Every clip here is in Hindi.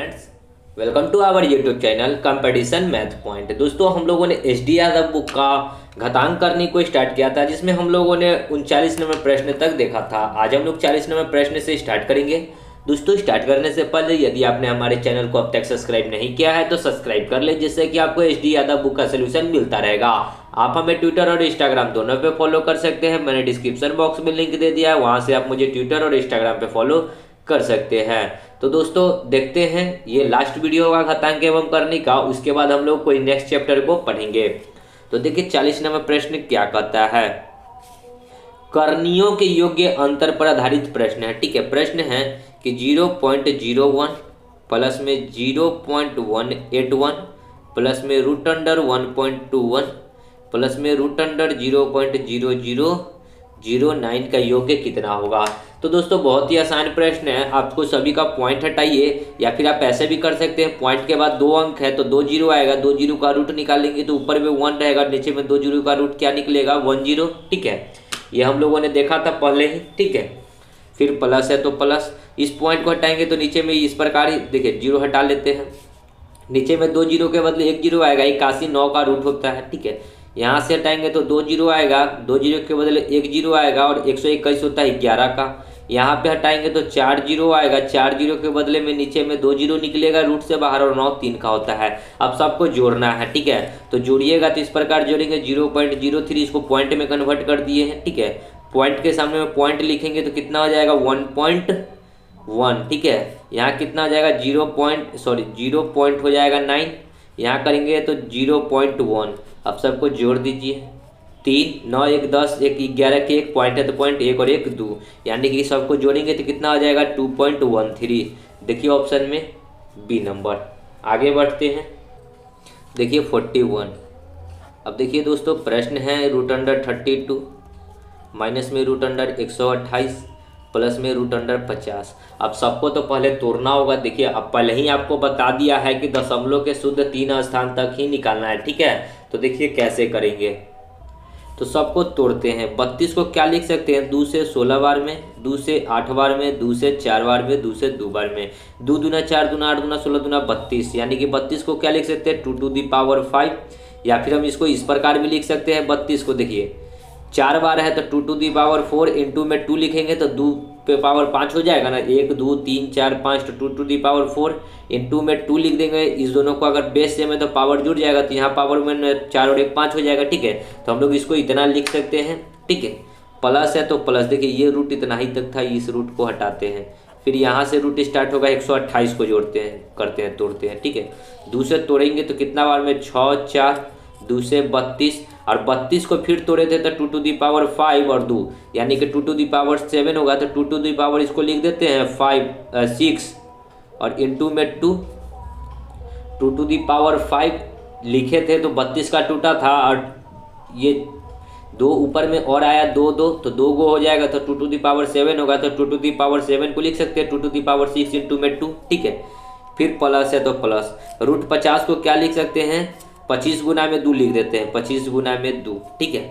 Friends, welcome to our YouTube channel competition math point. दोस्तों, हम लोगों ने एच डी यादव बुक का घातांक करने को स्टार्ट किया था, जिसमें हम लोगों ने 39 नंबर प्रश्न तक देखा था। आज हम लोग 40 नंबर प्रश्न से स्टार्ट करेंगे। दोस्तों, स्टार्ट करने से पहले यदि आपने हमारे चैनल को अब तक सब्सक्राइब नहीं किया है तो सब्सक्राइब कर ले, जिससे कि आपको एच डी यादव बुक का सोल्यूशन मिलता रहेगा। आप हमें ट्विटर और इंस्टाग्राम दोनों पे फॉलो कर सकते हैं। मैंने डिस्क्रिप्शन बॉक्स में लिंक दे दिया है, वहां से आप मुझे ट्विटर और इंस्टाग्राम पे फॉलो कर सकते हैं। तो दोस्तों, देखते हैं, ये लास्ट वीडियो होगा घातांक एवं करने का। उसके बाद हम लोग कोई नेक्स्ट चैप्टर को पढ़ेंगे। तो देखिए 40 नंबर प्रश्न क्या कहता है। करणियों के योग्य अंतर पर आधारित प्रश्न है। ठीक है, प्रश्न है कि 0.01 प्लस में 0.181 प्लस में रूट अंडर 1.21 प्लस में रूट अंडर 0.0009 का योग्य कितना होगा। तो दोस्तों, बहुत ही आसान प्रश्न है। आपको सभी का पॉइंट हटाइए, या फिर आप ऐसे भी कर सकते हैं, पॉइंट के बाद 2 अंक है तो 2 जीरो आएगा, 2 जीरो का रूट निकालेंगे तो ऊपर में 1 रहेगा, नीचे में 2 जीरो का रूट क्या निकलेगा, 1 जीरो। ठीक है, ये हम लोगों ने देखा था पहले ही। ठीक है, फिर प्लस है तो प्लस, इस पॉइंट को हटाएंगे तो नीचे में इस प्रकार ही देखिए जीरो हटा लेते हैं। नीचे में 2 जीरो के बदले 1 जीरो आएगा, 81 9 का रूट होता है। ठीक है, यहाँ से हटाएंगे तो 2 जीरो आएगा, 2 जीरो के बदले 1 जीरो आएगा, और 121 होता है 11 का। यहाँ पे हटाएंगे तो 4 जीरो आएगा, 4 जीरो के बदले में नीचे में 2 जीरो निकलेगा रूट से बाहर, और 9 3 का होता है। अब सबको जोड़ना है। ठीक है, तो जोड़िएगा तो इस प्रकार जोड़ेंगे 0.03, इसको पॉइंट में कन्वर्ट कर दिए हैं। ठीक है, पॉइंट के सामने में पॉइंट लिखेंगे तो कितना हो जाएगा 1.1। ठीक है, यहाँ कितना हो जाएगा 0 पॉइंट हो जाएगा 9, यहाँ करेंगे तो 0.1। अब सबको जोड़ दीजिए, 3 9 1 10 1 11 के 1 पॉइंट है तो पॉइंट 1 और 1 2, यानी कि सबको जोड़ेंगे तो कितना हो जाएगा 2.13। देखिए ऑप्शन में बी नंबर। आगे बढ़ते हैं, देखिए 41। अब देखिए दोस्तों, प्रश्न है रूट अंडर 32 माइनस में रूट अंडर 128 प्लस में रूट अंडर 50। अब सबको तो पहले तोड़ना होगा। देखिए, अब पहले ही आपको बता दिया है कि दशमलव के शुद्ध 3 स्थान तक ही निकालना है। ठीक है, तो देखिए कैसे करेंगे। तो सबको तोड़ते हैं। 32 को क्या लिख सकते हैं, 2 से 16 बार में, 2 से 8 बार में, 2 से 4 बार में, 2 से 2 बार में। 2 दूना 4 दूना 8 दूना 16 दूना 32, यानी कि 32 को क्या लिख सकते हैं 2 टू दी पावर 5, या फिर हम इसको इस प्रकार भी लिख सकते हैं। 32 को देखिए 4 बार है तो 2 टू दी पावर 4, इंटू में 2 लिखेंगे तो 2 पे पावर 5 हो जाएगा ना, 1 2 3 4 5, तो 2 टू दी पावर 4, इंटू में 2 लिख देंगे। इस दोनों को अगर बेस से में तो पावर जुड़ जाएगा, तो यहाँ पावर में 4 और 1 5 हो जाएगा। ठीक है, तो हम लोग इसको इतना लिख सकते हैं। ठीक है, प्लस है तो प्लस, देखिए ये रूट इतना ही तक था, इस रूट को हटाते हैं। फिर यहाँ से रूट स्टार्ट होगा, 128 को जोड़ते हैं, करते हैं, तोड़ते हैं। ठीक है, 2 से तोड़ेंगे तो कितना बार में 6 4, 2 से 32, और 32 को फिर तोड़े थे तो 2 टू दी पावर 5 और 2, यानी कि 2 टू दी पावर 7 होगा, तो 2 टू दी पावर इसको लिख देते हैं 6, और इंटू में 2 टू दी पावर 5 लिखे थे तो 32 का टूटा था, और ये 2 ऊपर में और आया 2 2, तो 2 गो हो जाएगा, तो 2 टू दी पावर 7 होगा, तो 2 टू दी पावर 7 को लिख सकते हैं 2 टू दी पावर 6 इंटू में 2। ठीक है, फिर प्लस है तो प्लस। रूट 50 को क्या लिख सकते हैं, 25 गुना में 2 लिख देते हैं, 25 गुना में 2। ठीक है,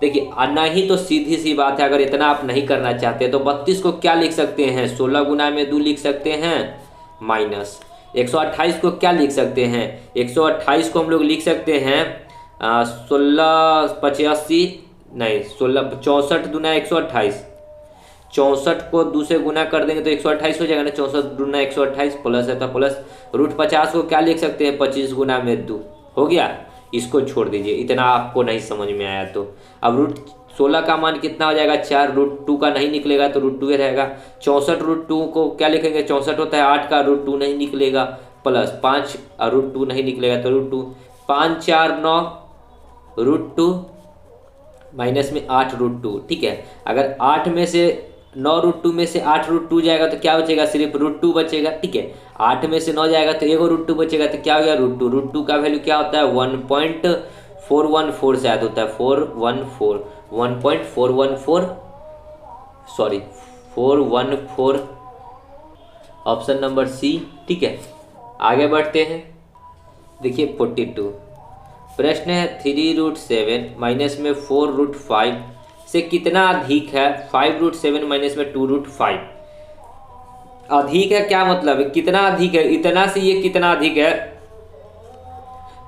देखिए नहीं तो सीधी सी बात है, अगर इतना आप नहीं करना चाहते तो 32 को क्या लिख सकते हैं 16 गुना में 2 लिख सकते हैं, माइनस 128 को क्या लिख सकते हैं, 128 को हम लोग लिख सकते हैं 16 85 नहीं 16 64 दुना 128, 64 को 2 से गुना कर देंगे तो 128 हो जाएगा ना, 64 दुना 128, प्लस है तो प्लस। रूट 50 को क्या लिख सकते हैं 25 गुना में 2, हो गया। इसको छोड़ दीजिए, इतना आपको नहीं समझ में आया तो। अब रूट 16 का मान कितना हो जाएगा 4, रूट 2 का नहीं निकलेगा तो रूट 2 रहेगा। 64 रूट 2 को क्या लिखेंगे, 64 होता है 8 का, रूट 2 नहीं निकलेगा, प्लस 5 और रूट 2 नहीं निकलेगा तो रूट 2, 5 4 9 रूट 2 माइनस में 8 रूट 2। ठीक है, अगर 8 में से 9 रूट 2 में से 8 रूट 2 जाएगा तो क्या बचेगा, सिर्फ रूट 2 बचेगा। ठीक है, 8 में से 9 जाएगा तो 1 रूट 2 बचेगा, तो क्या हो गया रूट 2। रूट 2 का वैल्यू क्या होता है 1.414 शायद होता है, 414 ऑप्शन नंबर सी। ठीक है, आगे बढ़ते हैं, देखिए 42। प्रश्न है 3 रूट 7 माइनस में 4 रूट 5 से कितना अधिक है 5 रूट 7 माइनस में 2 रूट 5। अधिक है क्या मतलब है, कितना अधिक है, इतना से ये कितना अधिक है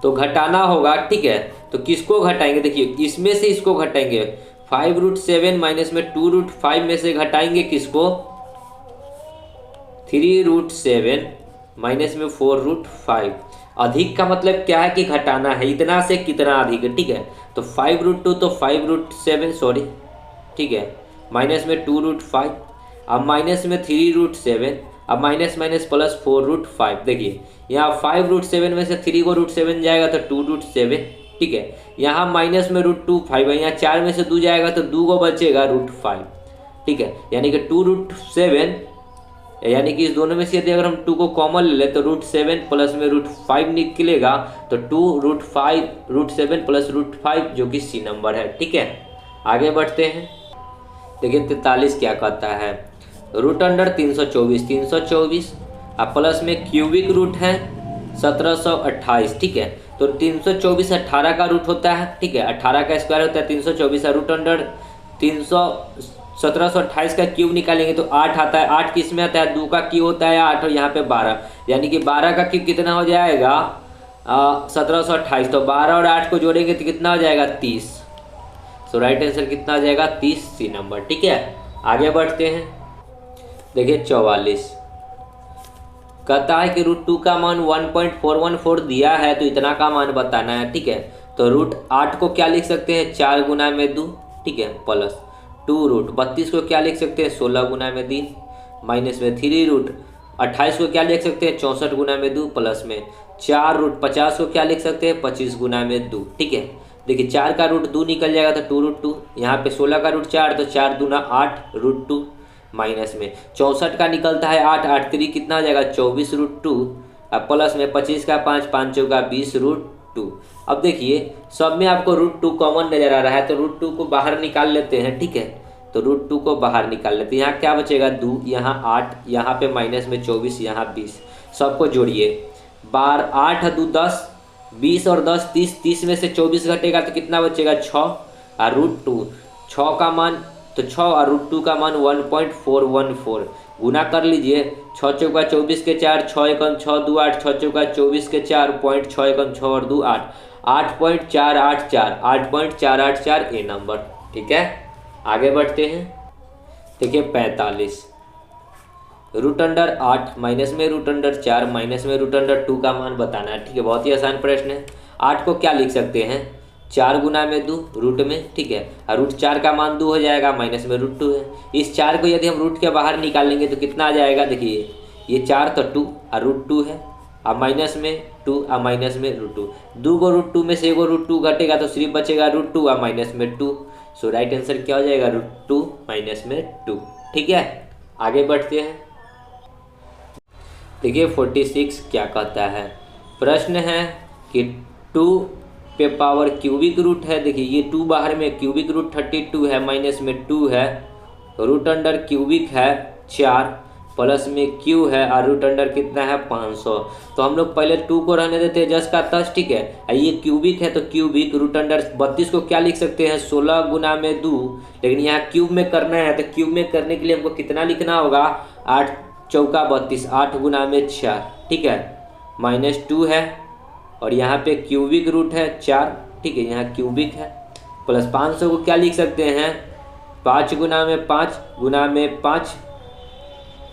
तो घटाना होगा, ठीक है। तो किसको घटाएंगे, देखिए इसमें से इसको घटाएंगे, 5√7 माइनस में 2√5 में से घटाएंगे किसको, 3√7 माइनस में 4√5। अधिक का मतलब क्या है कि घटाना है, इतना से कितना अधिक है, ठीक है। तो 5√2 तो 5√7 सॉरी, ठीक है, माइनस में 2√5, अब माइनस में 3√7, अब माइनस माइनस प्लस 4√5। देखिए यहाँ 5√7 में से 3 को √7 जाएगा तो 2√7, ठीक है। यहाँ माइनस में √2 है, यहाँ 4 में से 2 जाएगा तो 2 को बचेगा √5, ठीक है। यानी कि 2√7, यानी कि इस दोनों में से यदि अगर हम 2 को कॉमन ले लें तो √7 प्लस में √5 निकलेगा, तो 2√5 √7 प्लस √5 जो कि सी नंबर है, ठीक है। आगे बढ़ते हैं, देखिए 43 क्या कहता है, रूट अंडर 324 अब प्लस में क्यूबिक रूट है 1728, ठीक है। तो 324 18 का रूट होता है, ठीक है, 18 का स्क्वायर होता है 324, रूट अंडर 1728 का क्यूब निकालेंगे तो 8 आता है, 8 किस में आता है, 2 का क्यूब होता है 8 और यहाँ पे 12, यानी कि 12 का क्यूब कितना हो जाएगा 1728, तो 12 और 8 को जोड़ेंगे तो कितना हो जाएगा 30। सो राइट आंसर कितना आ जाएगा 30, सी नंबर, ठीक है। आगे बढ़ते हैं, देखिए 44 कहता है कि √2 का मान 1.414 दिया है तो इतना का मान बताना है, ठीक है। तो √8 को क्या लिख सकते हैं 4 गुना में 2, ठीक है, प्लस 2√32 को क्या लिख सकते हैं 16 गुना में 3, माइनस में 3√28 को क्या लिख सकते हैं 64 गुना में 2, प्लस में 4√50 को क्या लिख सकते हैं 25 गुना में 2, ठीक है। देखिए 4 का रूट 2 निकल जाएगा तो 2√2, यहाँ पे 16 का रूट 4 तो 4 दूना 8 √2, माइनस में 64 का निकलता है 8, 8 3 कितना आ जाएगा 24√2, अब प्लस में 25 का 5, 5 चौका 20√2। अब देखिए सब में आपको √2 कॉमन नजर आ रहा है तो √2 को बाहर निकाल लेते हैं, ठीक है। तो √2 को बाहर निकाल लेते हैं, यहाँ क्या बचेगा 2, यहाँ 8, यहाँ पे माइनस में 24, यहाँ 20, सबको जोड़िए 12 8 2 10, 20 और 10 30, 30 में से 24 घटेगा तो कितना बचेगा 6, और √2 6 का मान तो 6 और √2 का मान 1.414, गुना कर लीजिए, 6 चौका 24 के 4, 6 एकम 6 2 8, 6 चौका 24 के 4, पॉइंट 6 एकम 6 और 2 8, 8.484, 8.484 ए नंबर, ठीक है। आगे बढ़ते हैं, देखिए 45 रूट अंडर 8 माइनस में रूट अंडर 4 माइनस में रूट अंडर 2 का मान बताना है, ठीक है। बहुत ही आसान प्रश्न है। 8 को क्या लिख सकते हैं 4 गुना में 2 रूट में, ठीक है, और रूट 4 का मान 2 हो जाएगा, माइनस में √2 है। इस 4 को यदि हम रूट के बाहर निकालेंगे तो कितना आ जाएगा, देखिए ये 4 तो 2 और √2 है, अब माइनस में 2 और माइनस में √2, 2 को √2 में से एगो √2 घटेगा तो सिर्फ बचेगा √2 और माइनस में 2। सो राइट आंसर क्या हो जाएगा √2 माइनस में 2, ठीक है। आगे बढ़ते हैं, देखिए 46 क्या कहता है, प्रश्न है कि 2 पे पावर क्यूबिक रूट है, देखिए ये 2 बाहर में क्यूबिक रूट 32 है, माइनस में 2 है, रूट अंडर क्यूबिक है 4, प्लस में क्यू है और रूट अंडर कितना है 500। तो हम लोग पहले 2 को रहने देते हैं जस का तस, ठीक है। ये क्यूबिक है तो क्यूबिक रूट अंडर 32 को क्या लिख सकते हैं 16 गुना में 2, लेकिन यहाँ क्यूब में करना है तो क्यूब में करने के लिए हमको कितना लिखना होगा 8 चौका 32, 8 गुना में 4, ठीक है, माइनस 2 है और यहाँ पे क्यूबिक रूट है 4, ठीक है, यहाँ क्यूबिक है, प्लस 500 को क्या लिख सकते हैं 5 गुना में 5 गुना में 5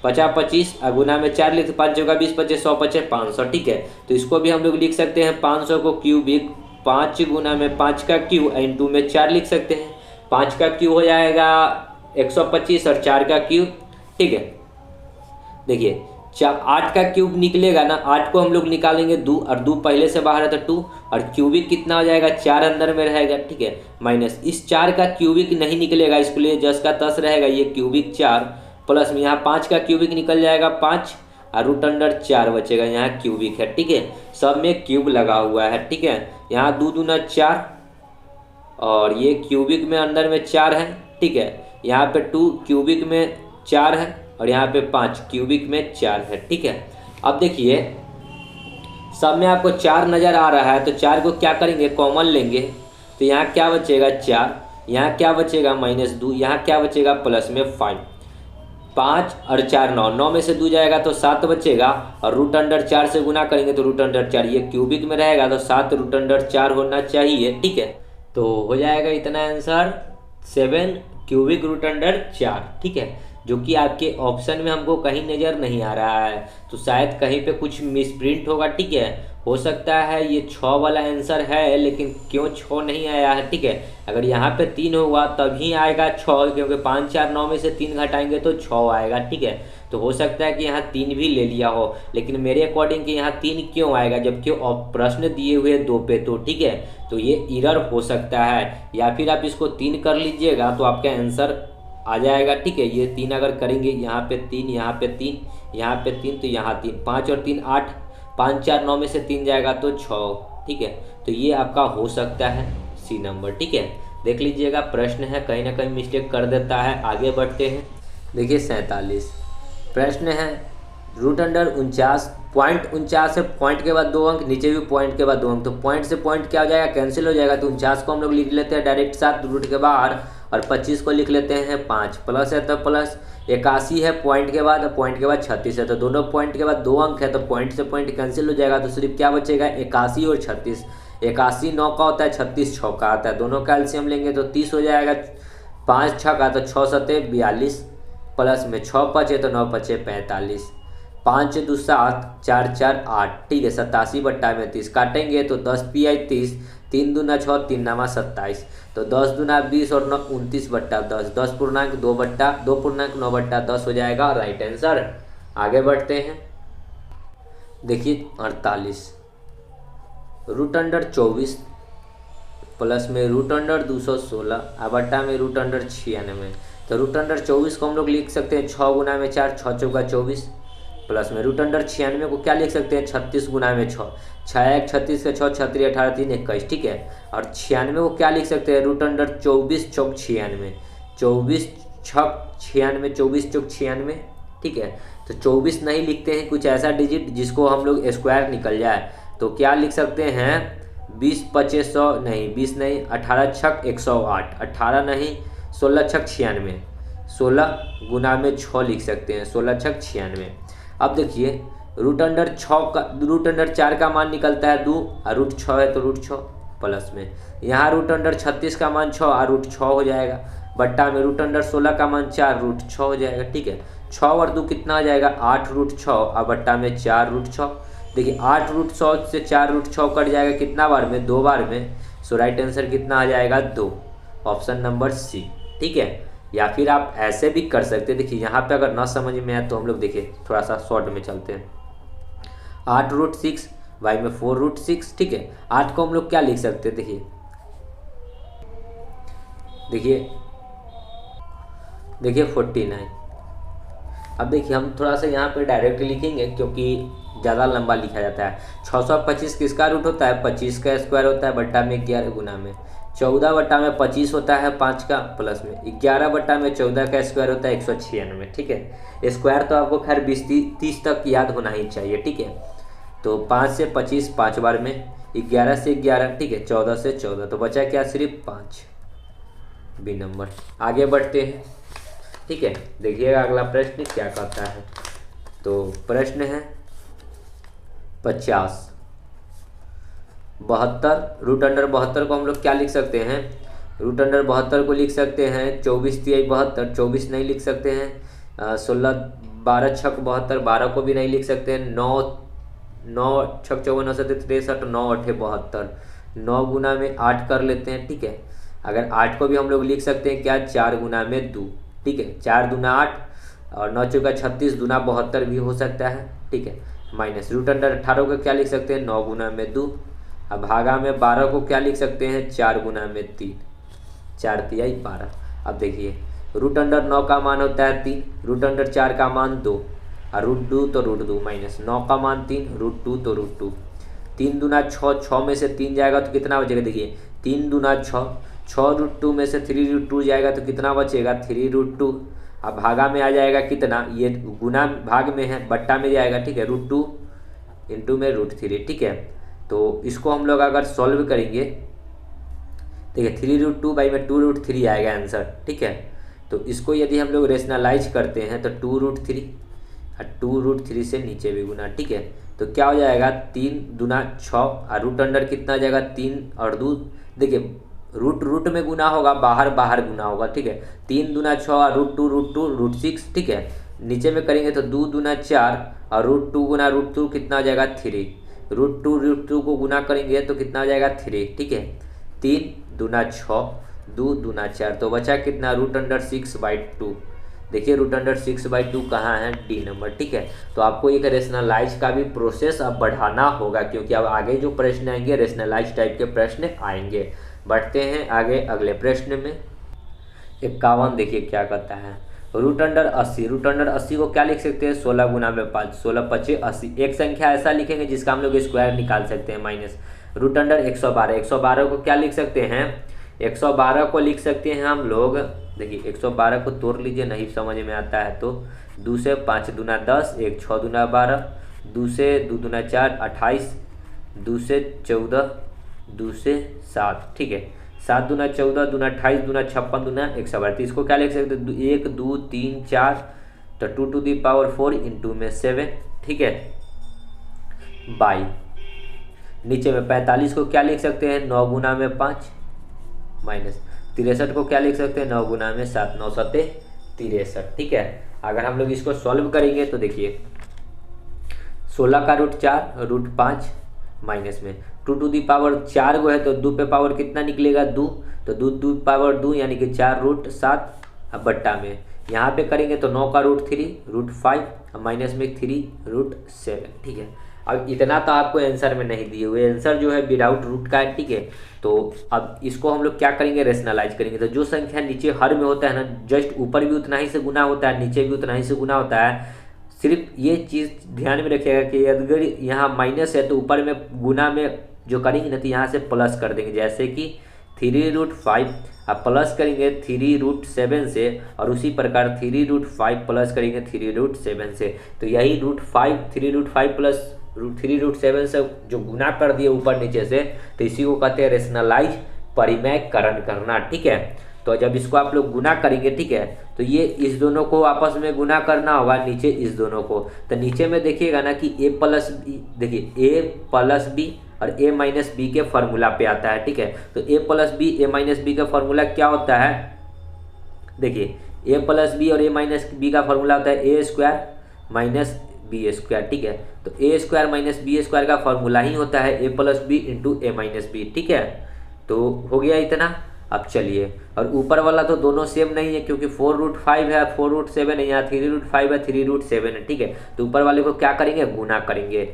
50 25 और गुना में 4 लिख 5 चौका 20 25 100 25 500, ठीक है। तो इसको भी हम लोग लिख सकते हैं 500 को क्यूबिक 5 गुना में 5 का क्यू इंटू में 4 लिख सकते हैं, 5 का क्यू हो जाएगा 125 और 4 का क्यू, ठीक है। देखिए 8 का क्यूब निकलेगा ना, 8 को हम लोग निकालेंगे 2 और 2 पहले से बाहर है तो 2 और क्यूबिक कितना हो जाएगा 4 अंदर में रहेगा, ठीक है, माइनस इस 4 का क्यूबिक नहीं निकलेगा, इसके लिए जस का तस रहेगा, ये क्यूबिक 4 प्लस में यहाँ 5 का क्यूबिक निकल जाएगा 5 और रूट अंडर 4 बचेगा, यहाँ क्यूबिक है, ठीक है, सब में क्यूब लगा हुआ है, ठीक है। यहाँ 2 दूना 4 और ये क्यूबिक में अंदर में 4 है, ठीक है, यहाँ पे 2 क्यूबिक में 4 है और यहाँ पे 5 क्यूबिक में 4 है, ठीक है। अब देखिए सब में आपको 4 नज़र आ रहा है तो 4 को क्या करेंगे कॉमन लेंगे, तो यहाँ क्या बचेगा 4, यहाँ क्या बचेगा -2, यहाँ क्या बचेगा प्लस में 5, 5 और 4 9, 9 में से 2 जाएगा तो 7 बचेगा, और रूट अंडर 4 से गुना करेंगे तो रूट अंडर 4, ये क्यूबिक में रहेगा तो 7 रूट अंडर 4 होना चाहिए। ठीक है, तो हो जाएगा इतना आंसर 7 क्यूबिक रूट अंडर 4। ठीक है, जो कि आपके ऑप्शन में हमको कहीं नज़र नहीं आ रहा है, तो शायद कहीं पे कुछ मिसप्रिंट होगा। ठीक है, हो सकता है ये 6 वाला आंसर है, लेकिन क्यों 6 नहीं आया है। ठीक है, अगर यहाँ पे 3 होगा तभी आएगा 6, क्योंकि 5 4 9 में से 3 घटाएंगे तो 6 आएगा। ठीक है, तो हो सकता है कि यहाँ 3 भी ले लिया हो, लेकिन मेरे अकॉर्डिंग कि यहाँ 3 क्यों आएगा जबकि प्रश्न दिए हुए 2 पे। तो ठीक है, तो ये एरर हो सकता है, या फिर आप इसको 3 कर लीजिएगा तो आपका आंसर आ जाएगा। ठीक है, ये 3 अगर करेंगे, यहाँ पे 3, यहाँ पे 3, यहाँ पे 3, तो यहाँ 3, 5 और 3 8, 5 4 9 में से 3 जाएगा तो 6। ठीक है, तो ये आपका हो सकता है सी नंबर। ठीक है, देख लीजिएगा प्रश्न है, कहीं ना कहीं मिस्टेक कर देता है। आगे बढ़ते हैं, देखिए 47 प्रश्न है, रूट अंडर 49, पॉइंट 49 है, पॉइंट के बाद 2 अंक, नीचे भी पॉइंट के बाद 2 अंक, तो पॉइंट से पॉइंट क्या हो जाएगा, कैंसिल हो जाएगा। तो 49 को हम लोग लिख लेते हैं डायरेक्ट 7 रूट के बाहर, और 25 को लिख लेते हैं 5, प्लस है तो प्लस, 81 है पॉइंट के बाद, पॉइंट के बाद 36 है, तो दोनों पॉइंट के बाद 2 अंक है, तो पॉइंट से पॉइंट कैंसिल हो जाएगा, तो सिर्फ क्या बचेगा 81 और 36। 81 9 का होता है, 36 6 का आता है, दोनों का एलसीएम लेंगे तो 30 हो जाएगा। 5 6 का तो 6 7 42, प्लस में 6 5 है तो 9 5 45, 5 2 7 4 4 8। ठीक है, 87 बट्टा में 30 काटेंगे तो 10 पिया 30, 3 दूना 6, 3 नामा 27, तो 10 दूना 20 और 9 29 बट्टा 10, 10 पूर्णांक 2 बट्टा 2 पूर्णांक 9 बट्टा 10 हो जाएगा राइट आंसर। आगे बढ़ते हैं, देखिए 48 रूट अंडर 24 प्लस में रूट अंडर 216 बट्टा में रूट अंडर 96, तो रूट अंडर 24 को हम लोग लिख सकते हैं 6 गुना में 4, 6 चौका 24, प्लस में रूट अंडर 96 को क्या लिख सकते हैं 36 गुना में 6, 6 1 36 के 6 36 18 3 21। ठीक है, और 96 को क्या लिख सकते हैं रूट अंडर 24 चौक 96, 24 छक 96, 24 चौक 96। ठीक है, तो 24 नहीं लिखते हैं, कुछ ऐसा डिजिट जिसको हम लोग स्क्वायर निकल जाए, तो क्या लिख सकते हैं 20 25 100 नहीं, 20 नहीं, 18 छक 108, 18 नहीं 16 छक 96, 16 गुना में 6 लिख सकते हैं, 16 छक 96। अब देखिए रूट अंडर 6 का, रूट अंडर 4 का मान निकलता है 2, और रूट 6 है तो रूट 6, प्लस में यहाँ रूट अंडर 36 का मान 6 और रूट 6 हो जाएगा, बट्टा में रूट अंडर 16 का मान 4 रूट 6 हो जाएगा। ठीक है, 6 और 2 कितना हो जाएगा 8 रूट 6, और बट्टा में 4 रूट 6। देखिए 8 रूट 100 से 4 रूट 6 कट जाएगा कितना बार में, 2 बार में, सो राइट आंसर कितना आ जाएगा 2, ऑप्शन नंबर सी। ठीक है, या फिर आप ऐसे भी कर सकते हैं। देखिए यहाँ पे अगर ना समझ में आए तो हम लोग देखिए थोड़ा सा शॉर्ट में चलते हैं, 8 रूट 6 वाई में 4 रूट 6। ठीक है, 8 को हम लोग क्या लिख सकते हैं, देखिए देखिए 49। अब देखिए हम थोड़ा सा यहाँ पे डायरेक्ट लिखेंगे क्योंकि ज़्यादा लंबा लिखा जाता है। 625 किसका रूट होता है, 25 का स्क्वायर होता है, बट्टा में 11 गुना में 14 बट्टा में 25 होता है 5 का, प्लस में 11 बट्टा में 14 का स्क्वायर होता है 196। ठीक है, स्क्वायर तो आपको खैर 20 30 तक याद होना ही चाहिए। ठीक है, तो 5 से 25 5 बार में, 11 से 11, ठीक है 14 से 14, तो बचा क्या सिर्फ 5, बी नंबर। आगे बढ़ते हैं। ठीक है, देखिएगा अगला प्रश्न क्या कहता है। तो प्रश्न है 50 72, रूट अंडर 72 को हम लोग क्या लिख सकते हैं, रूट अंडर 72 को लिख सकते हैं 24 3 72, 24 नहीं लिख सकते हैं, 16 12 छक 72, 12 को भी नहीं लिख सकते हैं, 9 9 छक 54 9 7 63, 9 8 72, 9 गुना में 8 कर लेते हैं। ठीक है, अगर 8 को भी हम लोग लिख सकते हैं क्या 4 गुना में 2। ठीक है, 4 दूना 8 और 9 चौका 36, दूना 72 भी हो सकता है। ठीक है, माइनस रूट अंडर 18 को क्या लिख सकते हैं 9 गुना में 2, अब भागा में 12 को क्या लिख सकते हैं 4 गुना में 3, 4 तिहाई 12। अब देखिए रूट अंडर 9 का मान होता है 3, रूट अंडर 4 का मान 2, और रूट 2 तो रूट 2, माइनस 9 का मान 3, रूट 2 तो रूट 2, 3 दूना 6, 6 में से 3 जाएगा तो कितना बचेगा, देखिए 3 दूना 6, 6 रूट 2 में से 3 रूट 2 जाएगा तो कितना बचेगा 3 रूट 2। अब भागा में आ जाएगा कितना, ये गुना भाग में है, बट्टा में जाएगा। ठीक है, रूट 2 इंटू में रूट 3। ठीक है, तो इसको हम लोग अगर सॉल्व करेंगे, ठीक है 3 रूट 2 बाई में 2 रूट 3 आएगा आंसर। ठीक है, तो इसको यदि हम लोग रेशनलाइज करते हैं तो 2√3 और 2√3 से नीचे भी गुना, ठीक है। तो क्या हो जाएगा 3 दूना 6 और रूट अंडर कितना आ जाएगा 3 और 2, देखिए रूट रूट में गुना होगा, बाहर बाहर गुना होगा, ठीक है। 3 दूना 6 और √2 ठीक है। नीचे में करेंगे तो 2 दूना 4 और √2 गुना √2 कितना आ जाएगा 3, √2 को गुना करेंगे तो कितना आ जाएगा 3, ठीक है। 3 दूना 6 2 दूना 4 तो बचा कितना √6/2। देखिए √6/2 कहाँ है, डी नंबर, ठीक है। तो आपको एक रेशनलाइज का भी प्रोसेस अब बढ़ाना होगा, क्योंकि अब आगे जो प्रश्न आएंगे रेशनलाइज टाइप के प्रश्न आएंगे। बढ़ते हैं आगे अगले प्रश्न में। 51 देखिए क्या कहता है, √80 को क्या लिख सकते हैं 16 गुना में 5, 16 × 5 80। एक संख्या ऐसा लिखेंगे जिसका हम लोग स्क्वायर निकाल सकते हैं माइनस। √112 को क्या लिख सकते हैं, 112 को लिख सकते हैं हम लोग, देखिए 112 को तोड़ लीजिए, नहीं समझ में आता है तो 2 से 5 दूना 10, 1 6 दूना 12, 2 से 2 दूना 4 28, 2 से 14, 2 से 7, ठीक है। 7 दूना 14 दूना 28 दूना 56 दूना 132। इसको क्या लिख सकते हैं 1 2 3 4 तो 2⁴ इंटू में 7, ठीक है, बाई। नीचे में 45 को क्या लिख सकते हैं 9 गुना में 5 माइनस 63 को क्या लिख सकते हैं 9 गुना में 7, 9 7 63, ठीक है। अगर हम लोग इसको सॉल्व करेंगे तो देखिए 16 का √4 √5 माइनस में 2⁴ को है तो 2 पे पावर कितना निकलेगा 2, तो 2⁴ यानी कि 4√7 अब बट्टा में यहाँ पे करेंगे तो 9 का √3 √5 माइनस में 3√7, ठीक है। अब इतना तो आपको आंसर में नहीं दिए हुए, आंसर जो है विदाउट रूट का है, ठीक है। तो अब इसको हम लोग क्या करेंगे रेशनलाइज करेंगे। तो जो संख्या नीचे हर में होता है ना, जस्ट ऊपर भी उतना ही से गुना होता है, नीचे भी उतना ही से गुना होता है। सिर्फ ये चीज़ ध्यान में रखिएगा कि अगर यहाँ माइनस है तो ऊपर में गुना में जो करेंगे ना तो यहाँ से प्लस कर देंगे, जैसे कि 3√5 अब प्लस करेंगे 3√7 से, और उसी प्रकार 3√5 प्लस करेंगे 3√7 से। तो यही √5 प्लस 3√7 से जो गुना कर दिए ऊपर नीचे से, तो इसी को कहते हैं रेशनलाइज परिमेयकरण करना, ठीक है। तो जब इसको आप लोग गुना करेंगे, ठीक है, तो ये इस दोनों को आपस में गुना करना होगा, नीचे इस दोनों को। तो नीचे में देखिएगा ना कि a प्लस बी, देखिए a प्लस बी और a माइनस बी के फॉर्मूला पे आता है, ठीक है। तो a plus b a minus B का फॉर्मूला क्या होता है, देखिए a प्लस बी और a माइनस बी का फॉर्मूला होता है a² माइनस b², ठीक है। तो a² माइनस b² का फॉर्मूला ही होता है a plus b into a minus b, ठीक है। तो हो गया इतना। अब चलिए, और ऊपर वाला तो दोनों सेम नहीं है क्योंकि 4√5 है 4√7 है, यहाँ 3√5 है 3√7 है, ठीक है। तो ऊपर वाले को क्या करेंगे गुना करेंगे,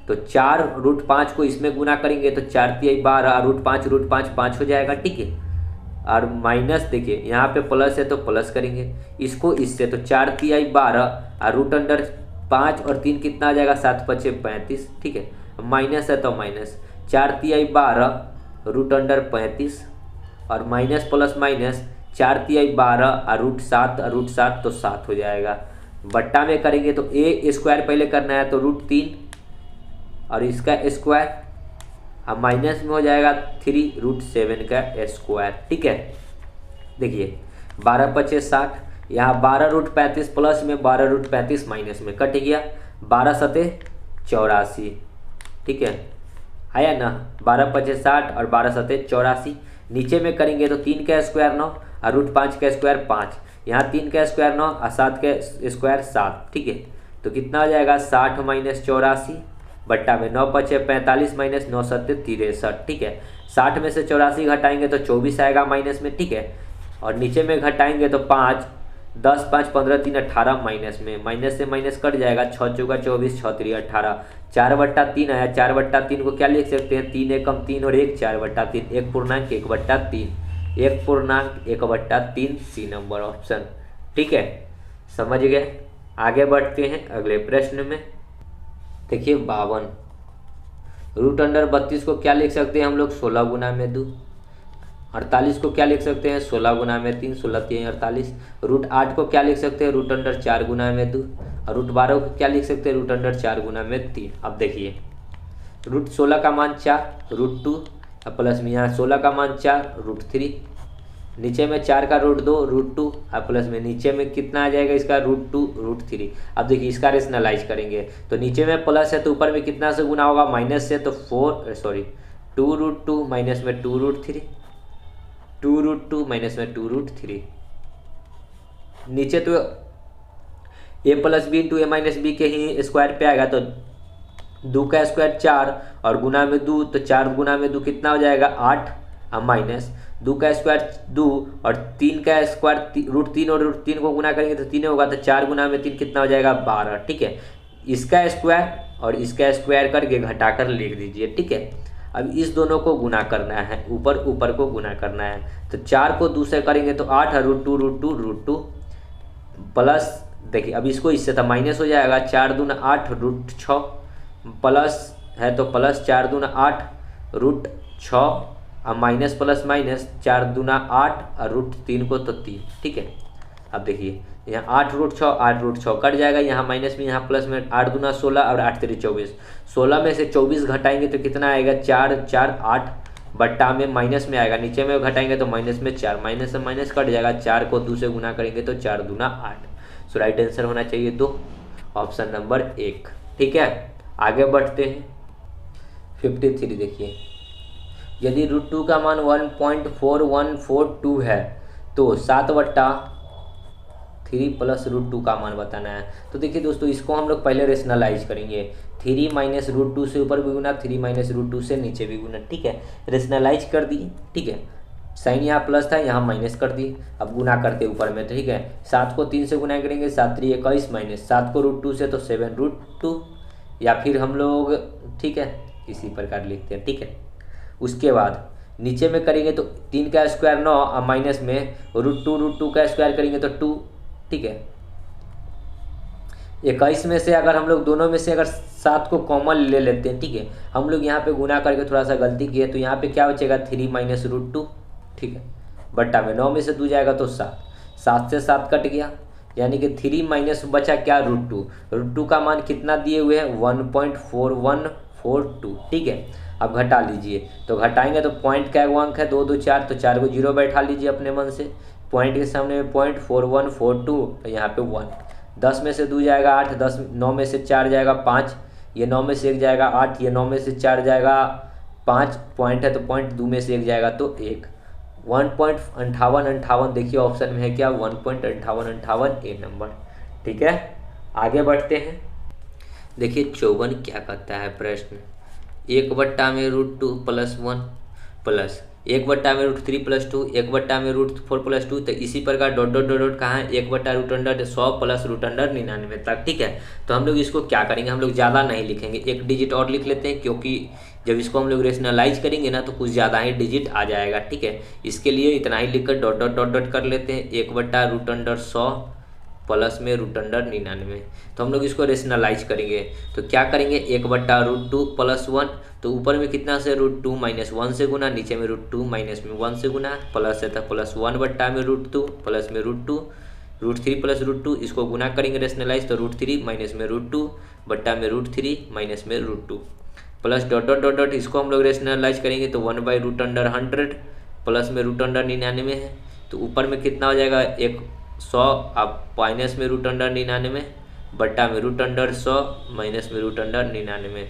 तो 4√5 को इसमें गुना करेंगे तो 4×3=12 √5 5 हो जाएगा, ठीक है। और माइनस देखिए यहाँ पे प्लस है तो प्लस करेंगे इसको इससे, तो 4×3=12 और √5 और 3 कितना आ जाएगा 7 × 5 = 35, ठीक है। माइनस है तो माइनस 4×3=12 √35 और माइनस प्लस माइनस 4×3=12 और √7 तो 7 हो जाएगा। बट्टा में करेंगे तो a² पहले करना है तो √3 और इसका स्क्वायर, अब माइनस में हो जाएगा 3√7 का स्क्वायर, ठीक है। देखिए 12 × 5 = 60, यहाँ 12√35 प्लस में 12√35 माइनस में कट गया, 12 × 7 = 84, ठीक है, आया ना। 12 × 5 = 60 और 12 × 7 = 84। नीचे में करेंगे तो 3 का स्क्वायर 9 और √5 का स्क्वायर 5, यहाँ 3 का स्क्वायर 9 और 7 का स्क्वायर 7, ठीक है। तो कितना हो जाएगा 60 - 84 बट्टा में 9 × 5 = 45 माइनस 9 × 7 = 63, ठीक है। 60 में से 84 घटाएंगे तो 24 आएगा माइनस में, ठीक है। और नीचे में घटाएंगे तो 5 10 5 15 3 18 माइनस में, माइनस से माइनस कट जाएगा, 6 × 4 = 24 6 × 3 = 18, 4/3 आया। 4/3 को क्या लिख सकते हैं 3 × 1 3 और 1 4/3 1पूर्णांक 1/3 सी नंबर ऑप्शन, ठीक है। समझ गए। आगे बढ़ते हैं अगले प्रश्न में। देखिए 52 √32 को क्या लिख सकते हैं हम लोग 16 गुना में 2, 48 को क्या लिख सकते हैं 16 गुना में 3, 16 × 3 = 48। √8 को क्या लिख सकते हैं √4 गुना में 2 और √12 को क्या लिख सकते हैं √4 गुना में 3। अब देखिए √16 का मान 4 √2 प्लस में यहाँ 16 का मान 4 √3 नीचे में 4 का रूट 2 रूट 2 और प्लस में नीचे में कितना आ जाएगा इसका रूट 2 रूट 3। अब देखिए इसका रेशनलाइज करेंगे तो नीचे में प्लस है तो ऊपर में कितना से गुना होगा माइनस से, तो 2 रूट 2 माइनस में 2 रूट 3, 2 रूट 2 माइनस में 2 रूट 3। नीचे तो A plus b into a minus B के ही स्क्वायर पे आएगा, तो 2 का स्क्वायर 4 और गुना में 2, तो 4 गुना में 2 कितना हो जाएगा 8 और माइनस 2 का स्क्वायर 2 और 3 का स्क्वायर रूट 3 और रूट 3 को गुना करेंगे तो 3 होगा, तो 4 गुना में 3 कितना हो जाएगा 12। ठीक है, इसका स्क्वायर और इसका स्क्वायर करके घटाकर लिख दीजिए। ठीक है, अब इस दोनों को गुना करना है, ऊपर ऊपर को गुना करना है, तो 4 को 2 से करेंगे तो 8 और रूट 2 रूट 2 रूट 2 प्लस, देखिए अब इसको इससे तो माइनस हो जाएगा, 4 दूना 8 रूट 6 प्लस है तो प्लस 4 दूना 8 रूट 6 और माइनस प्लस माइनस 4 दूना 8 और रूट 3 को तो 3। ठीक है, अब देखिए यहाँ 8 रूट 6 8 रूट 6 कट जाएगा, यहाँ माइनस में यहाँ प्लस में 8 दूना 16 और 8 3 24, 16 में से 24 घटाएंगे तो कितना आएगा 4 4 8 बट्टा में माइनस में आएगा, नीचे में घटाएंगे तो माइनस में 4, माइनस से माइनस कट जाएगा, 4 को 2 से गुना करेंगे तो 4 दूना 8। सो राइट आंसर होना चाहिए 2, ऑप्शन नंबर 1। ठीक है, आगे बढ़ते हैं 53। देखिए यदि रूट 2 का मान 1.4142 है तो 7/3 प्लस रूट 2 का मान बताना है। तो देखिए दोस्तों इसको हम लोग पहले रेशनलाइज करेंगे, 3 माइनस रूट 2 से ऊपर भी गुना, 3 माइनस रूट 2 से नीचे भी गुना। ठीक है, रेशनलाइज कर दिए। ठीक है, साइन यहाँ प्लस था यहाँ माइनस कर दिए, अब गुना करते ऊपर में। ठीक है, 7 को 3 से गुना करेंगे, 7 3 21 माइनस 7 को रूट 2 से तो 7 रूट 2, या फिर हम लोग ठीक है इसी प्रकार लिखते हैं। ठीक है, उसके बाद नीचे में करेंगे तो 3 का स्क्वायर 9 और माइनस में रूट 2 का स्क्वायर करेंगे तो 2। ठीक है, 21 में से अगर हम लोग दोनों में से अगर 7 को कॉमन ले लेते हैं, ठीक है, हम लोग यहाँ पे गुना करके थोड़ा सा गलती किए, तो यहाँ पे क्या बचेगा 3 माइनस रूट 2। ठीक है, बट्टा में 9 में से 2 जाएगा तो 7, 7 से 7 कट गया, यानी कि 3 माइनस बचा क्या रूट 2। रूट 2 का मान कितना दिए हुए हैं 1.4142। ठीक है, अब घटा लीजिए, तो घटाएंगे तो पॉइंट का अंक है 2 2 4, तो 4 को 0 बैठा लीजिए अपने मन से, पॉइंट के सामने में 0.4142, तो यहाँ पे 1, 10 में से 2 जाएगा 8, 10 9 में से 4 जाएगा 5, ये 9 में से 1 जाएगा 8, ये 9 में से 4 जाएगा 5, पॉइंट है तो पॉइंट 2 में से 1 जाएगा तो 1, 1.5858। देखिए ऑप्शन में है क्या 1.5858 ए नंबर। ठीक है, आगे बढ़ते हैं। देखिए 54 क्या कहता है प्रश्न, 1/में रूट 2 प्लस 1 प्लस 1/में रूट 3 प्लस 2, 1/में रूट 4 प्लस 2, तो इसी प्रकार डॉट डॉट डॉट डॉट कहाँ है 1/√100 प्लस √99 तक। ठीक है, तो हम लोग इसको क्या करेंगे, हम लोग ज़्यादा नहीं लिखेंगे, एक डिजिट और लिख लेते हैं, क्योंकि जब इसको हम लोग रेशनलाइज करेंगे ना तो कुछ ज़्यादा ही डिजिट आ जाएगा। ठीक है, इसके लिए इतना ही लिखकर डॉट डॉट डॉट डॉट कर लेते हैं, 1/√100 प्लस में √99। तो हम लोग इसको रेशनलाइज करेंगे तो क्या करेंगे 1/√2 प्लस 1, तो ऊपर में कितना से √2 माइनस 1 से गुना, नीचे में √2 माइनस में 1 से गुना, प्लस है तो प्लस 1/में √2 प्लस में √2 √3 प्लस √2, इसको गुना करेंगे रेशनलाइज तो √3 माइनस में √2 बट्टा में √3 माइनस में √2 plus dot dot dot dot, इसको हम लोग रेशनलाइज करेंगे तो 1/√100 प्लस में √99 है, तो ऊपर में कितना हो जाएगा 100 अब माइनस में √99 बट्टा में √100 माइनस में √99।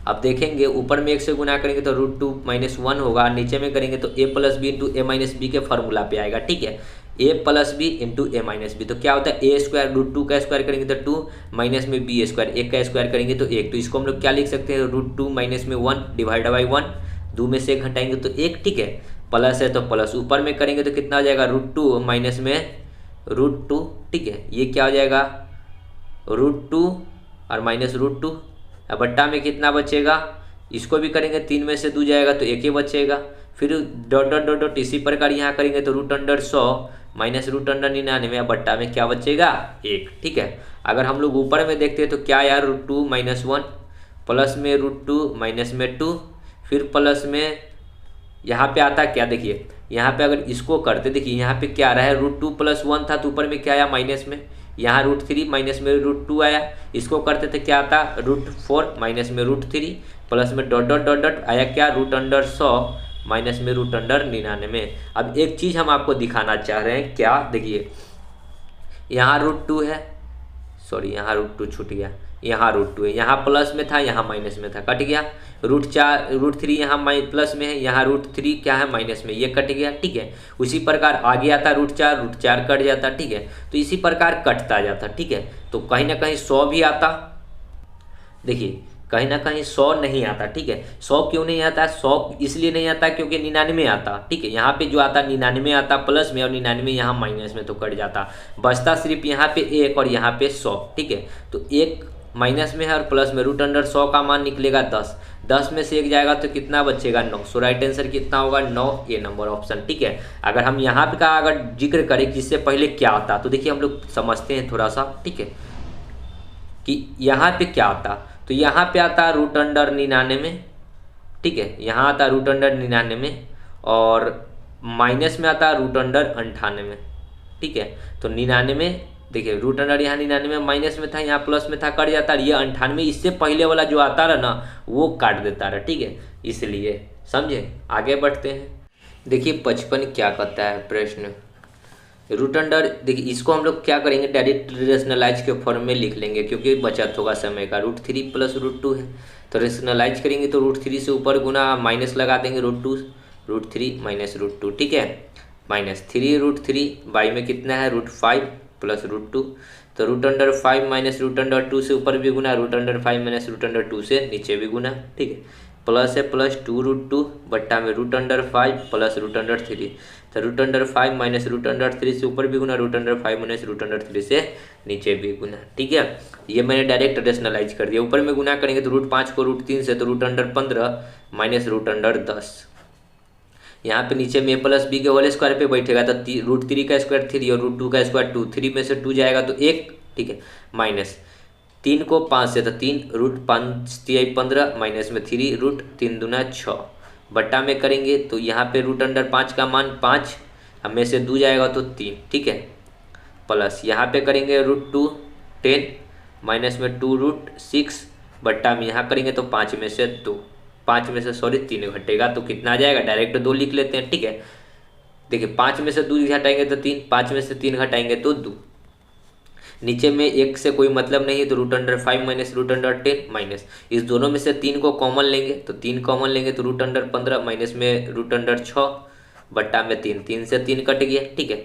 अब देखेंगे ऊपर में 1 से गुना करेंगे तो √2 माइनस 1 होगा, नीचे में करेंगे तो a plus b into a minus B के फॉर्मूला पे आएगा। ठीक है, a plus b into a minus b, तो क्या होता है a स्क्वायर √2 का स्क्वायर करेंगे तो 2 माइनस में b स्क्वायर 1 का स्क्वायर करेंगे तो 1, तो इसको हम लोग क्या लिख सकते हैं √2 माइनस में 1 डिवाइड बाई 1, 2 में से 1 घटाएंगे तो 1। ठीक है, प्लस है तो प्लस, ऊपर में करेंगे तो कितना हो जाएगा √2 माइनस में √2। ठीक है, ये क्या हो जाएगा √2 और माइनस √2, अब बट्टा में कितना बचेगा, इसको भी करेंगे 3 में से 2 जाएगा तो 1 ही बचेगा, फिर डॉट डॉट डॉट डॉट इसी प्रकार यहाँ करेंगे तो √100 माइनस √99 बट्टा में क्या बचेगा 1। ठीक है, अगर हम लोग ऊपर में देखते हैं तो क्या यार √2 माइनस 1 प्लस में √2 माइनस में 2, फिर प्लस में यहाँ पे आता क्या, देखिए यहाँ पे अगर इसको करते, देखिए यहाँ पे क्या आ रहा है √2 प्लस 1 था तो ऊपर में क्या आया माइनस में, यहाँ √3 माइनस में √2 आया, इसको करते थे क्या आता √4 माइनस में √3 प्लस में डॉट डॉट डॉट डॉट आया क्या √100 माइनस में रूट अंडर 99। अब एक चीज़ हम आपको दिखाना चाह रहे हैं, क्या देखिए, यहाँ √2 है, सॉरी यहाँ √2 छूट गया, यहाँ √2 है, यहाँ प्लस में था यहाँ माइनस में था, कट गया। √3 यहाँ प्लस में है, यहाँ √3 क्या है माइनस में, ये कट गया, ठीक है। उसी प्रकार आगे आता √4 कट जाता, ठीक है। तो इसी प्रकार कटता जाता, ठीक है। तो कहीं ना कहीं 100 भी आता, देखिए कहीं ना कहीं 100 नहीं आता, ठीक है। 100 क्यों नहीं आता, 100 इसलिए नहीं आता क्योंकि 99 आता, ठीक है। यहाँ पे जो आता 99 आता प्लस में, और 99 यहाँ माइनस में, तो कट जाता। बचता सिर्फ यहाँ पे 1 और यहाँ पे 100, ठीक है। तो 1 माइनस में है और प्लस में, √100 का मान निकलेगा 10 में से 1 जाएगा तो कितना बचेगा 9। सो राइट आंसर कितना होगा 9, ए नंबर ऑप्शन, ठीक है। अगर हम यहाँ पे का अगर जिक्र करें कि इससे पहले क्या आता, तो देखिए हम लोग समझते हैं थोड़ा सा, ठीक है, कि यहाँ पे क्या आता। तो यहाँ पे आता √99, ठीक है। यहाँ आता √99 और माइनस में आता √98, ठीक है। तो 99, देखिए √अंडर यहाँ 99 माइनस में था, यहाँ प्लस में था, कट जाता। ये 98 इससे पहले वाला जो आता रहा ना वो काट देता रहा, ठीक है। इसलिए समझे, आगे बढ़ते हैं। देखिए 55 क्या कहता है प्रश्न, √अंडर, देखिए इसको हम लोग क्या करेंगे, डायरेक्ट रेशनलाइज के फॉर्म में लिख लेंगे क्योंकि बचत होगा समय का। √3 प्लस √2 है, तो रेशनलाइज करेंगे तो √3 से ऊपर गुना माइनस लगा देंगे √3 माइनस √2, ठीक है। -3 बाई में कितना है √5 प्लस √2, तो √5 माइनस √2 से ऊपर भी गुना, √5 माइनस √2 से नीचे भी गुना, ठीक है। प्लस है प्लस 2√2 बट्टा में √5 प्लस √3, तो √5 माइनस √3 से ऊपर भी गुना, √5 माइनस √3 से नीचे भी गुना, ठीक है। ये मैंने डायरेक्ट रेशनलाइज कर दिया। ऊपर में गुना करेंगे तो √5 को √3 से, तो √15 माइनस √10। यहाँ पे नीचे में प्लस बी के होल स्क्वायर पे बैठेगा तो √3 का स्क्वायर 3 और √2 का स्क्वायर 2, 3 में से 2 जाएगा तो 1, ठीक है। माइनस 3 को 5 से, तो 3 √5 15 माइनस में 3 √3 दूना 6 बट्टा में करेंगे तो यहाँ पे √5 का मान 5, अब में से 2 जाएगा तो 3, ठीक है। प्लस यहाँ पे करेंगे √2 10 माइनस में 2 √6 बट्टा में यहाँ करेंगे तो 5 में से 3 घटेगा तो कितना आ जाएगा, डायरेक्ट 2 लिख लेते हैं, ठीक है। देखिए 5 में से 2 घटाएंगे तो 3, 5 में से 3 घटाएंगे तो 2। नीचे में 1 से कोई मतलब नहीं है तो √5 माइनस √10 माइनस, इस दोनों में से 3 को कॉमन लेंगे तो 3 कॉमन लेंगे तो √15 माइनस में √6 बट्टा में 3 से 3 कट गया, ठीक है।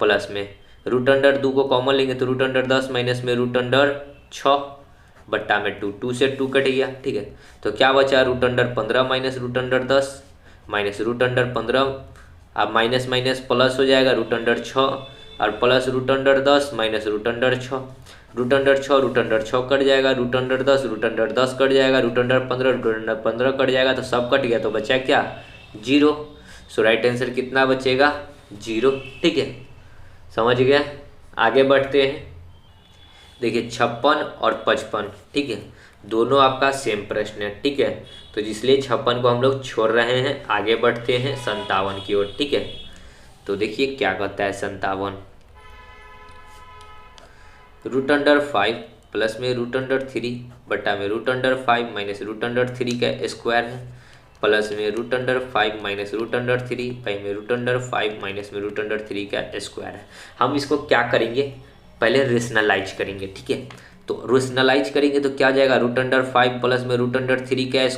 प्लस में √2 को कॉमन लेंगे तो √10 माइनस में √6 बट्टा में 2 से 2 कट गया, ठीक है। तो क्या बचा √15 माइनस √10 माइनस √15, अब माइनस माइनस प्लस हो जाएगा √6 और प्लस √10 माइनस √6, √6 कट जाएगा, √10 कट जाएगा, √15 कट जाएगा, तो सब कट गया तो बचा क्या 0। सो राइट आंसर कितना बचेगा 0, ठीक है। समझ गया, आगे बढ़ते हैं। देखिए 56 और 55, ठीक है, दोनों आपका सेम प्रश्न है, ठीक है। तो इसलिए 56 को हम लोग छोड़ रहे हैं, आगे बढ़ते हैं 57 की ओर, ठीक है। तो देखिए क्या कहता है 57, √5 प्लस में √3 बट्टा में √5 माइनस √3 का स्क्वायर है, प्लस में √5 माइनस √3 बाई में √5 माइनस में √3 का स्क्वायर है। हम इसको क्या करेंगे, पहले रेशनलाइज करेंगे, ठीक है। तो रेशनलाइज करेंगे तो क्या जाएगा √5 प्लस में √3 का,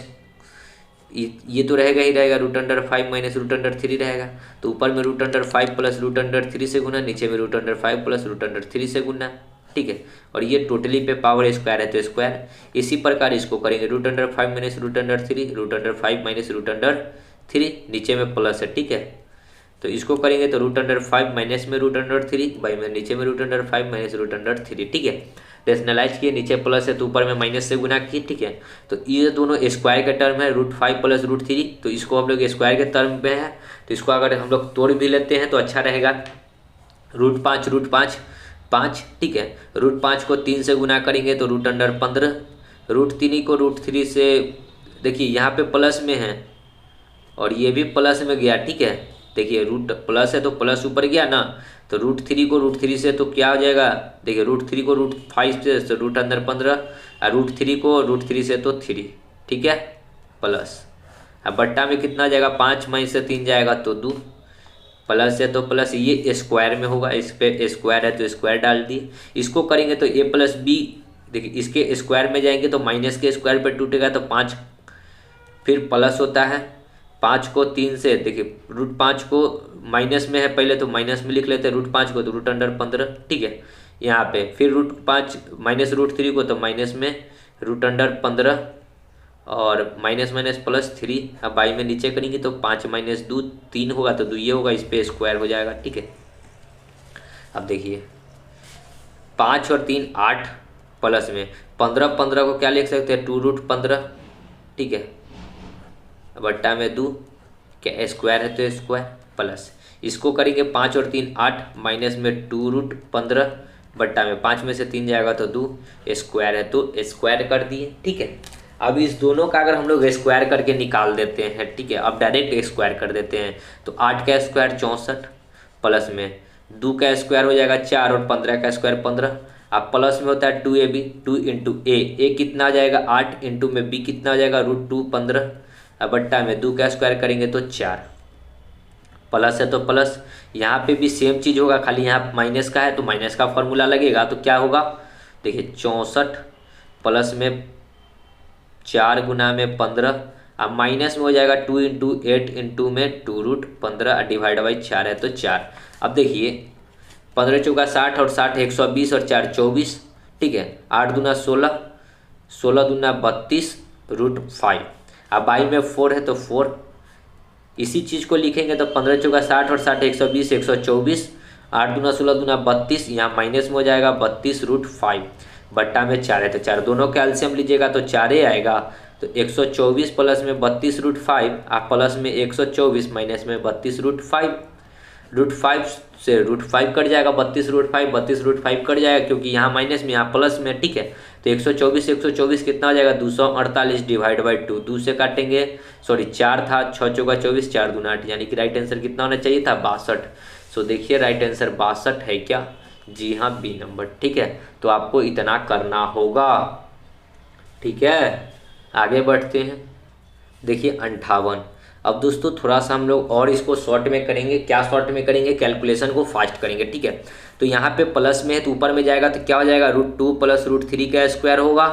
ये तो रहेगा ही रहेगा, √5 माइनस √3 रहेगा, तो ऊपर में √5 प्लस √3 से गुना, नीचे में √5 प्लस √3 से गुना, ठीक है। और ये टोटली पे पावर स्क्वायर है तो स्क्वायर, इसी प्रकार इसको करेंगे √5 माइनस √3, √5 माइनस √3, नीचे में प्लस है, ठीक है। तो इसको करेंगे तो √5 माइनस में √3 बाई में नीचे में √5 माइनस √3, ठीक है। रेशनलाइज किए, नीचे प्लस है तो ऊपर में माइनस से गुना किए, ठीक है। तो ये दोनों स्क्वायर के टर्म है, √5 प्लस √3, तो इसको हम लोग स्क्वायर के टर्म पे है, तो इसको अगर हम लोग तोड़ भी लेते हैं तो अच्छा रहेगा। √5 5, ठीक है। √5 को 3 से गुना करेंगे तो √15, √3 को √3 से, देखिए यहाँ पे प्लस में है और ये भी प्लस में गया, ठीक है। देखिए रूट प्लस है तो प्लस ऊपर गया ना, तो √3 को √3 से तो क्या हो जाएगा, देखिए √3 को √5 से तो √15 और √3 को √3 से तो 3, ठीक है, प्लस अब बट्टा में कितना जाएगा, 5 में से 3 जाएगा तो 2, प्लस है तो प्लस, ये स्क्वायर में होगा, इस पे स्क्वायर है तो स्क्वायर डाल दिए। इसको करेंगे तो a प्लस बी, देखिए इसके स्क्वायर में जाएंगे तो माइनस के स्क्वायर पे टूटेगा तो 5, फिर प्लस होता है 5 को 3 से, देखिए रूट 5 को माइनस में है पहले तो माइनस में लिख लेते हैं, रूट 5 को तो रूट अंडर 15, ठीक है यहाँ पे, फिर रूट 5 माइनस रूट 3 को तो माइनस में रूट अंडर 15 और माइनस माइनस प्लस 3। अब बाई में नीचे करेंगे तो 5 माइनस 2 3 होगा तो 2 ये होगा, इस पे स्क्वायर हो जाएगा, ठीक है। अब देखिए 5 और 3 8 प्लस में 15, 15 को क्या लिख सकते हैं 2 रूट 15, ठीक है, बट्टा में 2, क्या स्क्वायर है तो स्क्वायर, प्लस इसको करेंगे 5 और 3 8 माइनस में 2 रूट 15, बट्टा में 5 में से 3 जाएगा तो 2, स्क्वायर है तो स्क्वायर कर दिए, ठीक है। अब इस दोनों का अगर हम लोग स्क्वायर करके निकाल देते हैं, ठीक है, अब डायरेक्ट स्क्वायर कर देते हैं तो 8 का स्क्वायर 64 प्लस में 2 का स्क्वायर हो जाएगा 4 और 15 का स्क्वायर 15। अब प्लस में होता है 2ab, 2 इंटू ए कितना आ जाएगा 8, इंटू में बी कितना आ जाएगा रूट 2 15। अब बट्टा में 2 का स्क्वायर करेंगे तो 4, प्लस है तो प्लस, यहाँ पे भी सेम चीज़ होगा, खाली यहाँ माइनस का है तो माइनस का फॉर्मूला लगेगा तो क्या होगा, देखिए 64 प्लस में 4 गुना में 15, अब माइनस में हो जाएगा 2 इंटू 8 इंटू में 2 रूट 15 डिवाइड बाई 4 है तो 4। अब देखिए 15 चौका 60 और 60 120 और 4 24, ठीक है, 8 दूना 16, 16 दूना 32 रूट 5। अब बाई में 4 है तो 4, इसी चीज़ को लिखेंगे तो 15 चौका 60 और 60 120 124, 8 दूना 16 दूना 32, यहाँ माइनस में हो जाएगा 32 रूट 5, बट्टा में 4 है तो 4, दोनों का एलसीएम लीजिएगा तो 4 आएगा तो 124 प्लस में 32 रूट 5, आप प्लस में 124 माइनस में 32 रूट 5, रूट 5 से रूट 5 कट जाएगा, 32 रूट 5 32 रूट 5 कट जाएगा क्योंकि यहाँ माइनस में यहाँ प्लस में, ठीक है। तो 124 कितना हो जाएगा 248 डिवाइड बाई 2, 2 से काटेंगे, सॉरी 4 था, 6 चौका 24 4 दूना 8, यानी कि राइट आंसर कितना होना चाहिए था 62। सो देखिए राइट आंसर 62 है क्या, जी हाँ बी नंबर, ठीक है। तो आपको इतना करना होगा, ठीक है। आगे बढ़ते हैं, देखिए 58। अब दोस्तों थोड़ा सा हम लोग और इसको शॉर्ट में करेंगे, क्या शॉर्ट में करेंगे, कैलकुलेशन को फास्ट करेंगे, ठीक है। तो यहाँ पे प्लस में है तो ऊपर में जाएगा तो क्या हो जाएगा रूट 2 प्लस रूट 3 का स्क्वायर होगा,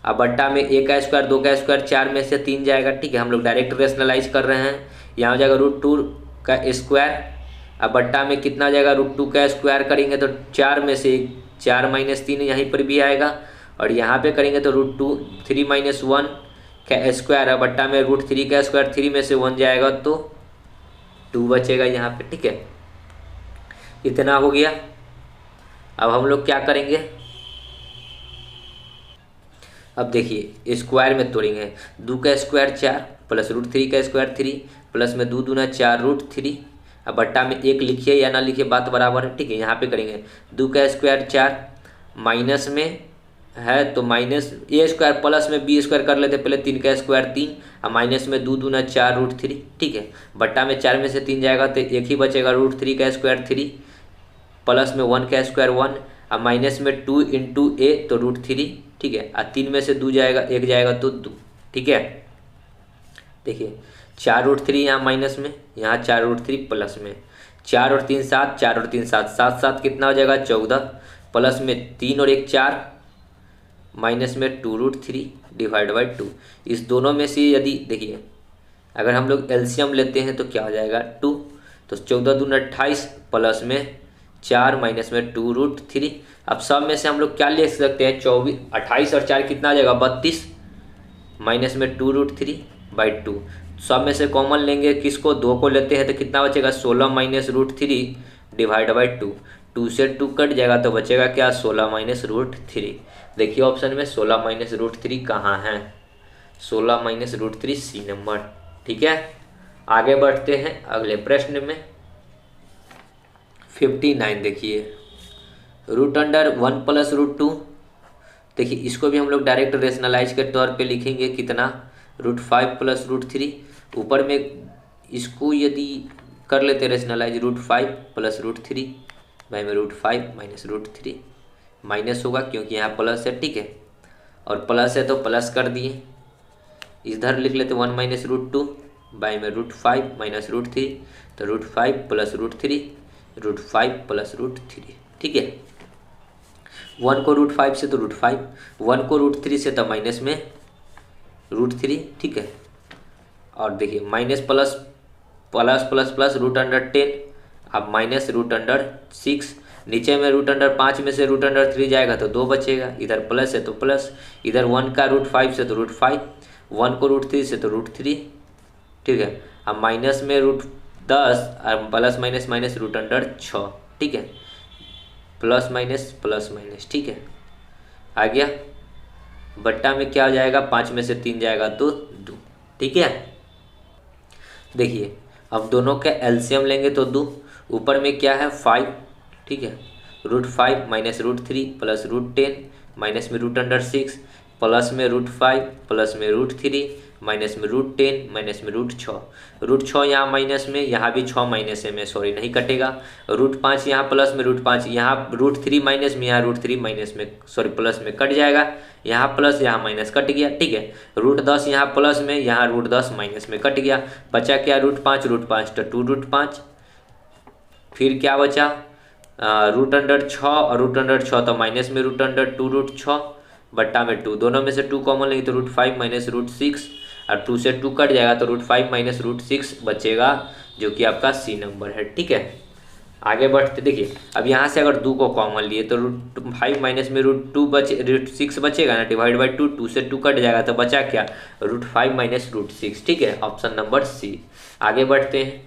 अब बट्टा में a का स्क्वायर 2 का स्क्वायर 4 में से 3 जाएगा, ठीक है, हम लोग डायरेक्ट रेशनलाइज कर रहे हैं, यहाँ हो जाएगा रूट 2 का स्क्वायर, अब बट्टा में कितना जाएगा रूट 2 का स्क्वायर करेंगे तो 4 में से 4 माइनस 3 यहीं पर भी आएगा, और यहाँ पे करेंगे तो रूट 2 3 माइनस 1 का स्क्वायर है, बट्टा में रूट 3 का स्क्वायर 3 में से 1 जाएगा तो 2 बचेगा यहाँ पे, ठीक है। इतना हो गया। अब हम लोग क्या करेंगे, अब देखिए स्क्वायर में तोड़ेंगे, 2 का स्क्वायर 4 प्लस रूट 3 का स्क्वायर 3 प्लस में 2 दूना 4 रूट 3, अब बट्टा में 1 लिखिए या ना लिखिए बात बराबर है, ठीक है। यहाँ पे करेंगे 2 का स्क्वायर 4 माइनस में है तो माइनस ए स्क्वायर प्लस में बी स्क्वायर कर लेते पहले, 3 का स्क्वायर 3 और माइनस में 2 दूना 4 रूट 3, ठीक है। बट्टा में 4 में से 3 जाएगा तो एक ही बचेगा रूट 3 का स्क्वायर 3 प्लस में 1 का स्क्वायर 1 और माइनस में 2 इंटू ए तो रूट 3, ठीक है, और 3 में से 2 जाएगा 1 जाएगा तो 2, ठीक है। देखिए 4 रूट 3 यहाँ माइनस में, यहाँ 4 रूट 3 प्लस में, 4 और 3 7, 4 और 3 7, 7 7 कितना हो जाएगा 14 प्लस में 3 और 1 4 माइनस में 2 रूट 3 डिवाइड बाई 2। इस दोनों में से यदि देखिए अगर हम लोग एलसीएम लेते हैं तो क्या हो जाएगा 2, तो 14 दूना 28 प्लस में 4 माइनस में 2 रूट 3। अब सब में से हम लोग क्या ले सकते हैं 24, 28 और 4 कितना आ जाएगा 32 माइनस में 2 रूट 3 बाई 2। सब में से कॉमन लेंगे, किसको 2 को लेते हैं तो कितना बचेगा 16 माइनस रूट 3 डिवाइड बाई 2, 2 से 2 कट जाएगा तो बचेगा क्या 16 माइनस रूट 3। देखिए ऑप्शन में 16 माइनस रूट 3 कहाँ है, 16 माइनस रूट 3 सी नंबर, ठीक है। आगे बढ़ते हैं अगले प्रश्न में 59। देखिए रूट अंडर 1 प्लस रूट 2, देखिए इसको भी हम लोग डायरेक्ट रेशनलाइज के तौर पे लिखेंगे कितना रूट 5 प्लस रूट 3, ऊपर में इसको यदि कर लेते रेशनलाइज रूट 5 प्लस रूट 3 भाई में रूट 5 माइनस रूट 3, माइनस होगा क्योंकि यहाँ प्लस है, ठीक है, और प्लस है तो प्लस कर दिए, इधर लिख लेते 1 माइनस रूट 2 बाई में √5 माइनस √3, तो √5 प्लस √3, √5 प्लस √3, ठीक है। 1 को √5 से तो √5, 1 को √3 से तो माइनस में √3, ठीक है। और देखिए minus plus plus plus plus √10, अब माइनस √6, नीचे में √5 में से √3 जाएगा तो 2 बचेगा, इधर प्लस है तो प्लस, इधर 1 का √5 से तो √5, 1 को √3 से तो √3, ठीक है। अब माइनस में √10 और प्लस माइनस माइनस √6, ठीक है, प्लस माइनस, ठीक है। आ गया, बट्टा में क्या हो जाएगा, 5 में से 3 जाएगा तो 2, ठीक है। देखिए अब दोनों का एलसीएम लेंगे तो 2, ऊपर में क्या है 5, ठीक है, √5 माइनस √3 प्लस √10 माइनस में √6 प्लस में √5 प्लस में √3 माइनस में √10 माइनस में √6 यहाँ माइनस में, यहाँ भी 6 माइनस में, सॉरी नहीं कटेगा, √5 यहाँ प्लस में √5, यहाँ √3 माइनस में, यहाँ √3 माइनस में, सॉरी प्लस में कट जाएगा, यहाँ प्लस यहाँ माइनस कट गया, ठीक है। √10 यहाँ प्लस में, यहाँ √10 माइनस में कट गया, बचा क्या √5 तो 2√5, फिर क्या बचा √6 और √6 तो माइनस में √2√6 बट्टा में 2, दोनों में से 2 कॉमन लेंगे तो √5 माइनस √6 और 2 से 2 कट जाएगा तो √5 माइनस √6 बचेगा, जो कि आपका सी नंबर है, ठीक है। आगे बढ़ते देखिए, अब यहाँ से अगर 2 को कॉमन लिए तो √5 माइनस में √6 बचेगा ना, डिवाइड बाई 2, 2 से 2 कट जाएगा तो बचा क्या √5 माइनस √6, ठीक है, ऑप्शन नंबर सी। आगे बढ़ते हैं,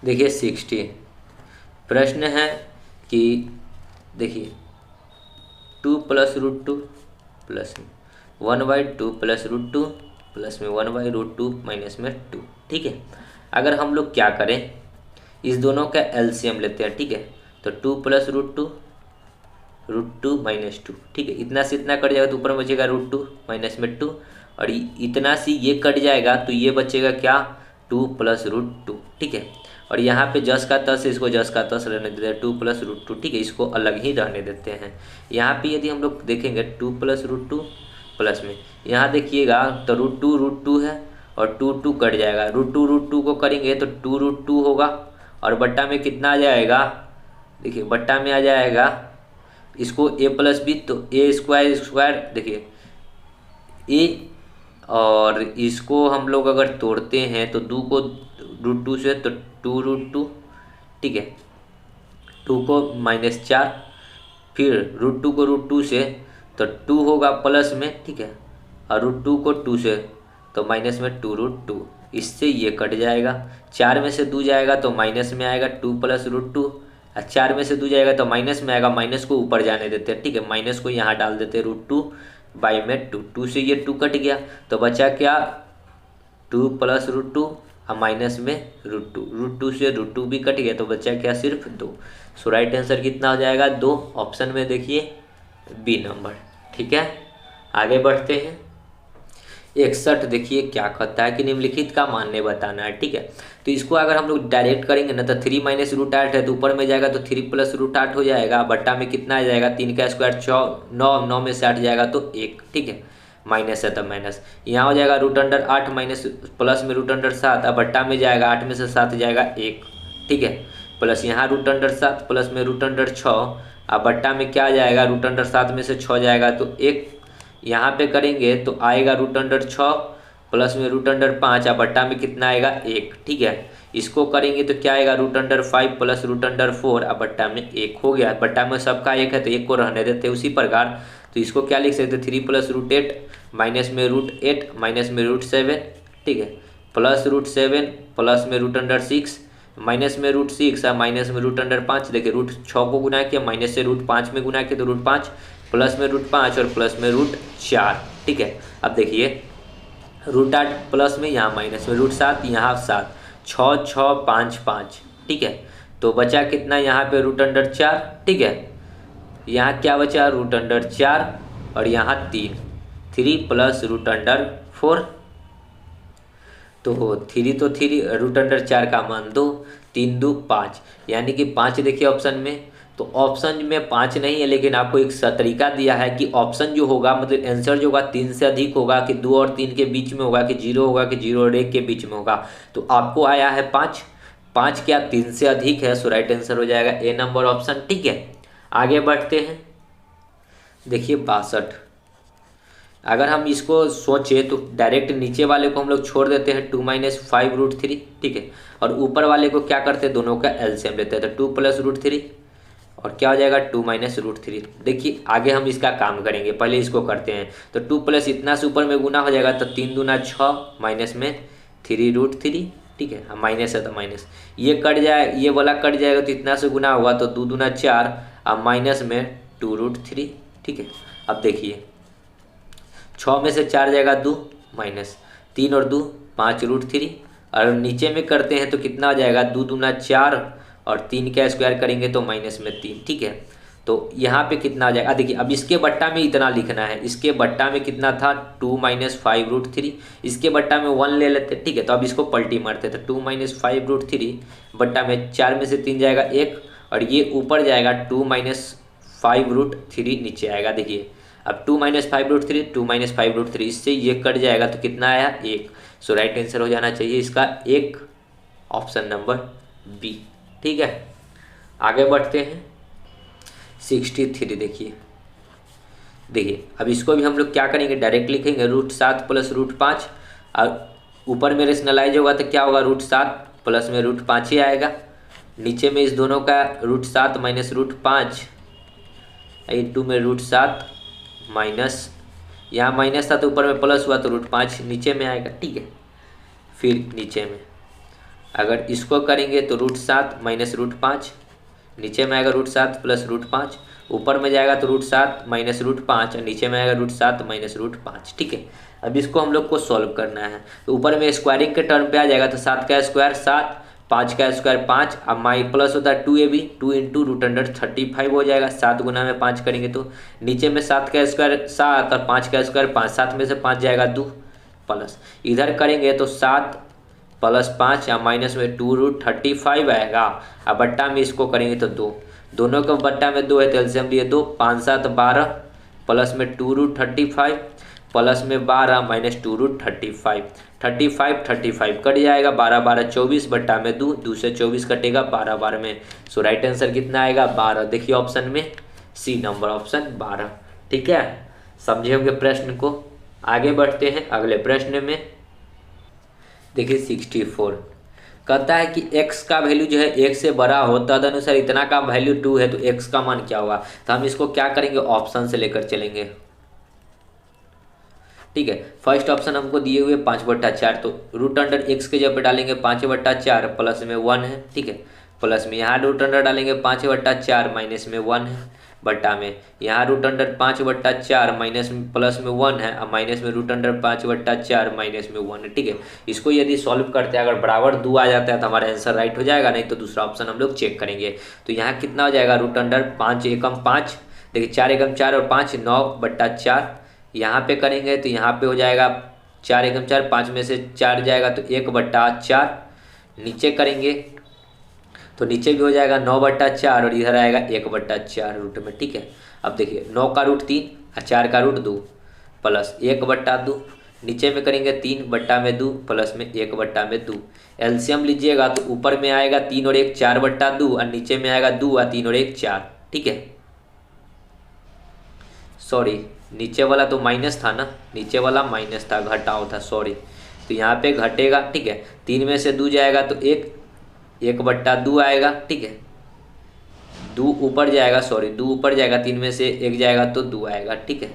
देखिए 60 प्रश्न है कि देखिए 2 प्लस √2 प्लस में 1/2 प्लस √2 प्लस में 1/√2 माइनस में 2, ठीक है। अगर हम लोग क्या करें, इस दोनों का एलसीएम लेते हैं, ठीक है, तो 2 प्लस √2 माइनस 2, ठीक है, इतना से इतना कट जाएगा तो ऊपर में बचेगा √2 माइनस में 2, और इतना से ये कट जाएगा तो ये बचेगा क्या 2 प्लस √2, ठीक है। और यहाँ पे जस का तस, इसको जस का तस रहने देते हैं, 2 प्लस √2, ठीक है, इसको अलग ही रहने देते हैं। यहाँ पे यदि हम लोग देखेंगे 2 प्लस √2 प्लस में, यहाँ देखिएगा तो √2 है और 2 कट जाएगा, √2 को करेंगे तो 2√2 होगा, और बट्टा में कितना आ जाएगा, देखिए बट्टा में आ जाएगा इसको a प्लस बी, तो a² देखिए a, और इसको हम लोग अगर तोड़ते हैं तो 2 को √2 से तो 2√2, ठीक है, 2 को -4, फिर √2 को √2 से तो 2 होगा प्लस में, ठीक है, और √2 को 2 से तो माइनस में 2√2, इससे ये कट जाएगा, 4 में से 2 जाएगा तो माइनस में आएगा 2 प्लस √2, और 4 में से 2 जाएगा तो माइनस में आएगा, माइनस को ऊपर जाने देते हैं, ठीक है, माइनस को यहाँ डाल देते हैं √2 बाई में 2, 2 से ये 2 कट गया तो बचा क्या 2 प्लस √2 और माइनस में √2 से √2 भी कट गया तो बचा क्या सिर्फ 2। सो राइट आंसर कितना हो जाएगा 2, ऑप्शन में देखिए बी नंबर, ठीक है। आगे बढ़ते हैं 61, देखिए क्या कहता है कि निम्नलिखित का मान्य बताना है, ठीक है। तो इसको अगर हम लोग डायरेक्ट करेंगे ना तो 3 माइनस √8 है तो ऊपर में जाएगा तो 3 प्लस √8 हो जाएगा, बट्टा में कितना आ जाएगा 3 का स्क्वायर 9, 9 में से 8 जाएगा तो 1, ठीक है, माइनस है तो माइनस, यहाँ हो जाएगा √8 माइनस प्लस में √7, अब बट्टा में जाएगा 8 में से 7 जाएगा 1, ठीक है, प्लस यहाँ √7 प्लस में √6, अब बट्टा में क्या जाएगा √7 में से 6 जाएगा तो 1, यहाँ पे करेंगे तो आएगा √6 प्लस में √5, अब बट्टा में कितना आएगा 1, ठीक है। इसको करेंगे तो क्या आएगा √5 प्लस √4, अब बट्टा में 1 हो गया, बट्टा में सबका 1 है तो 1 को रहने देते हैं उसी प्रकार। तो इसको क्या लिख सकते हैं 3 प्लस √8 माइनस में √8 माइनस में √7, ठीक है, प्लस √7 प्लस में √6 माइनस में √6 और माइनस में √5, देखिए √6 को गुना किया माइनस से √5 में गुना किया तो √5 प्लस में √5 और प्लस में √4, ठीक है। अब देखिए √8 प्लस में यहाँ माइनस में √7, यहाँ 7, 6 6 5 5, ठीक है, तो बचा कितना यहाँ पे √4, ठीक है, यहाँ क्या बचा √4 और यहाँ 3 प्लस √4, तो 3 √4 का मान 2, 3 2 5, यानी कि 5 देखिए ऑप्शन में, तो ऑप्शन में 5 नहीं है, लेकिन आपको एक तरीका दिया है कि ऑप्शन जो होगा मतलब आंसर जो होगा 3 से अधिक होगा कि 2 और 3 के बीच में होगा कि 0 होगा कि 0 और 1 के बीच में होगा। तो आपको आया है 5, 5 क्या 3 से अधिक है, सो राइट आंसर हो जाएगा ए नंबर ऑप्शन। ठीक है, आगे बढ़ते हैं। देखिए 62, अगर हम इसको सोचे तो डायरेक्ट नीचे वाले को हम लोग छोड़ देते हैं 2 - 5√3। ठीक है, और ऊपर वाले को क्या करते हैं, दोनों का एलसीएम लेते हैं, तो 2 + √3 और क्या हो जाएगा 2 - √3। देखिए आगे हम इसका काम करेंगे, पहले इसको करते हैं। तो 2 प्लस इतना से ऊपर में गुना हो जाएगा, तो 3 दूना 6 माइनस में 3√3। ठीक है, माइनस है तो माइनस, ये कट जाए, ये वाला कट जाएगा तो इतना से गुना हुआ तो 2 दूना 4 अब माइनस में 2√3। ठीक है, अब देखिए 6 में से 4 जाएगा 2 माइनस 3 और 2 5√3, और नीचे में करते हैं तो कितना हो जाएगा 2 दूना 4 और 3 का स्क्वायर करेंगे तो माइनस में 3। ठीक है, तो यहाँ पे कितना आ जाएगा, देखिए अब इसके बट्टा में इतना लिखना है, इसके बट्टा में कितना था 2 - 5√3, इसके बट्टा में 1 ले लेते। ठीक है, तो अब इसको पलटी मारते, तो 2 - 5√3 बट्टा में 4 में से 3 जाएगा 1, और ये ऊपर जाएगा 2 - 5√3 नीचे आएगा। देखिए अब 2 - 5√3 2 - 5√3 इससे ये कट जाएगा तो कितना आया 1। सो राइट आंसर हो जाना चाहिए इसका 1, ऑप्शन नंबर बी। ठीक है, आगे बढ़ते हैं 63। देखिए अब इसको भी हम लोग क्या करेंगे, डायरेक्ट लिखेंगे √7 + √5, और ऊपर में रेशनलाइज होगा तो क्या होगा √7 प्लस में √5 ही आएगा। नीचे में इस दोनों का √7 - √5 इंटू में √7 माइनस, यहाँ माइनस था तो ऊपर में प्लस हुआ तो √5 नीचे में आएगा। ठीक है, फिर नीचे में अगर इसको करेंगे तो √7 - √5 नीचे में आएगा √7 + √5, ऊपर में जाएगा तो √7 - √5 और नीचे में आएगा √7 - √5। ठीक है, अब इसको हम लोग को सॉल्व करना है, तो ऊपर में स्क्वायरिंग के टर्म पे आ जाएगा तो 7 का स्क्वायर 7, 5 का स्क्वायर 5, अब माई प्लस होता है 2ab 2 × √35 हो जाएगा। 7 गुना में 5 करेंगे तो नीचे में 7 का स्क्वायर 7 और 5 का स्क्वायर 5, 7 में से 5 जाएगा 2 प्लस, इधर करेंगे तो 7 + 5 या माइनस में 2√35 आएगा। अब बट्टा में इसको करेंगे तो 2, दोनों का बट्टा में 2 है तो एलसीएम लिए 2, 5 - 7 12 प्लस में 2√35 प्लस में 12 माइनस 2√35 35 कट जाएगा, 12 12 24 बट्टा में 2, 2 से 24 कटेगा 12 12 में। सो राइट आंसर कितना आएगा 12। देखिए ऑप्शन में सी नंबर ऑप्शन 12। ठीक है, समझे होंगे प्रश्न को। आगे बढ़ते हैं अगले प्रश्न में। देखिए 64 कहता है कि x का वैल्यू जो है 1 से बड़ा हो, तदनुसार इतना का वैल्यू 2 है तो x का मान क्या होगा। तो हम इसको क्या करेंगे, ऑप्शन से लेकर चलेंगे। ठीक है, फर्स्ट ऑप्शन हमको दिए हुए 5/4, तो √x के जगह पे डालेंगे 5/4 प्लस में 1 है। ठीक है, प्लस में यहाँ √अंडर डालेंगे 5/4 माइनस में 1 है, बट्टा में यहाँ √अंडर 5/4 माइनस प्लस में 1 है, और माइनस में √अंडर 5/4 माइनस में 1 है। ठीक है, इसको यदि सॉल्व करते हैं अगर बराबर 2 आ जाता है तो हमारा आंसर राइट हो जाएगा, नहीं तो दूसरा ऑप्शन हम लोग चेक करेंगे। तो यहाँ कितना हो जाएगा √अंडर 5 एकम 5, देखिए 4 एकम 4 और 5 9/4, यहाँ पे करेंगे तो यहाँ पे हो जाएगा 4 एकम 4, 5 में से 4 जाएगा तो 1/4, नीचे करेंगे तो नीचे भी हो जाएगा 9/4 और इधर आएगा 1/4 रूट में। ठीक है, अब देखिए 9 का रूट 3 और 4 का रूट 2 प्लस 1/2, नीचे में करेंगे 3/2 प्लस में 1/2। एलसीएम लीजिएगा तो ऊपर में आएगा 3 और 1 4/2 और नीचे में आएगा 2 और 3 और 1 4। ठीक है, सॉरी नीचे वाला तो माइनस था ना, नीचे वाला माइनस था, घटाओ था, सॉरी। तो यहाँ पे घटेगा। ठीक है, 3 में से 2 जाएगा तो 1/2 आएगा। ठीक है, 2 ऊपर जाएगा, सॉरी 2 ऊपर जाएगा, 3 में से 1 जाएगा तो 2 आएगा। ठीक है,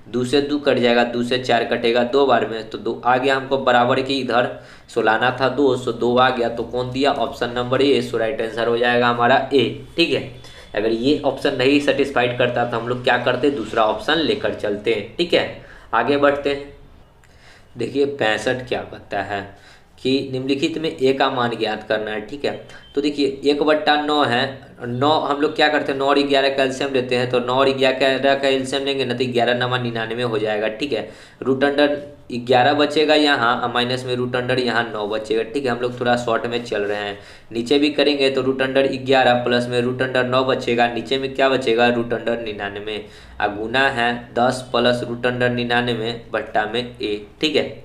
2 से 2 कट जाएगा, 2 से 4 कटेगा 2 बार में, तो 2 आ गया। हमको बराबर की इधर सोलाना था 2, सो 2 आ गया, तो कौन दिया, option number A. So right answer हो जाएगा हमारा ए। ठीक है, अगर ये ऑप्शन नहीं सेटिस्फाइड करता तो हम लोग क्या करते, दूसरा ऑप्शन लेकर चलते हैं। ठीक है, आगे बढ़ते हैं। देखिए 65 क्या कहता है कि निम्नलिखित में ए का मान ज्ञात करना है। ठीक है, तो देखिए 1/9 है। 9 हम लोग क्या करते हैं, 9 और 11 का एलसीएम लेते हैं, तो 9 और 11 का एलसीएम लेंगे ना तो 11 9 99 हो जाएगा। ठीक है, रूट अंडर 11 बचेगा यहाँ और माइनस में रूट अंडर यहाँ 9 बचेगा। ठीक है, हम लोग थोड़ा शॉर्ट में चल रहे हैं। नीचे भी करेंगे तो रूट अंडर 11 प्लस में रूट अंडर 9 बचेगा, नीचे में क्या बचेगा, रूट अंडर 99। गुना है 10 प्लस रूट अंडर 99 बट्टा में ए। ठीक है,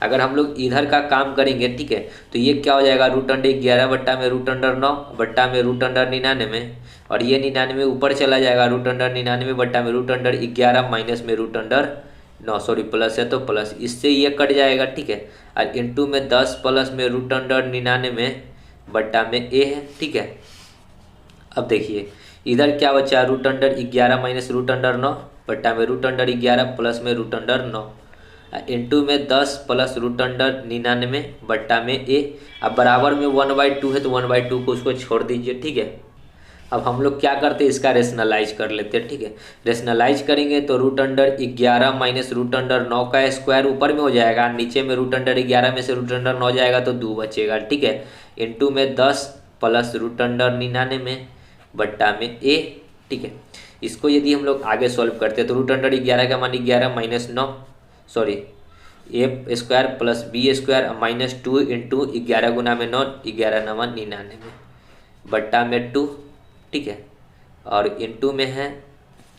अगर हम लोग इधर का काम करेंगे, ठीक है, तो ये क्या हो जाएगा, रूट अंडर 11 बट्टा में रूट अंडर 9 बट्टा में रूट अंडर 99, और ये 99 ऊपर चला जाएगा, रूट अंडर 99 बट्टा में रूट अंडर 11 माइनस में रूट अंडर 9, सॉरी प्लस है तो प्लस, इससे ये कट जाएगा। ठीक है, और इंटू में 10 प्लस में रूट अंडर 99 बट्टा में ए है। ठीक है, अब देखिए इधर क्या बचा, root under 11 minus root under 9 बट्टा में रूट अंडर 11 प्लस में रूट अंडर 9 इंटू में 10 प्लस रूट अंडर 99 बट्टा में ए। अब बराबर में 1/2 है तो 1/2 को उसको छोड़ दीजिए। ठीक है, अब हम लोग क्या करते हैं, इसका रेशनलाइज कर लेते हैं। ठीक है, रेशनलाइज करेंगे तो root under 11 minus root under 9 का स्क्वायर ऊपर में हो जाएगा, नीचे में रूट अंडर 11 में से रूट अंडर 9 जाएगा तो 2 बचेगा। ठीक है, इंटू में 10 प्लस रूट अंडर 99 बट्टा में ए। ठीक है, इसको यदि हम लोग आगे सॉल्व करते हैं तो रूट अंडर 11 का मान 11 minus 9, sorry A square plus B square minus 2 into 11 गुना में 9, 11 9 99 बट्टा में 2। ठीक है, और इंटू में है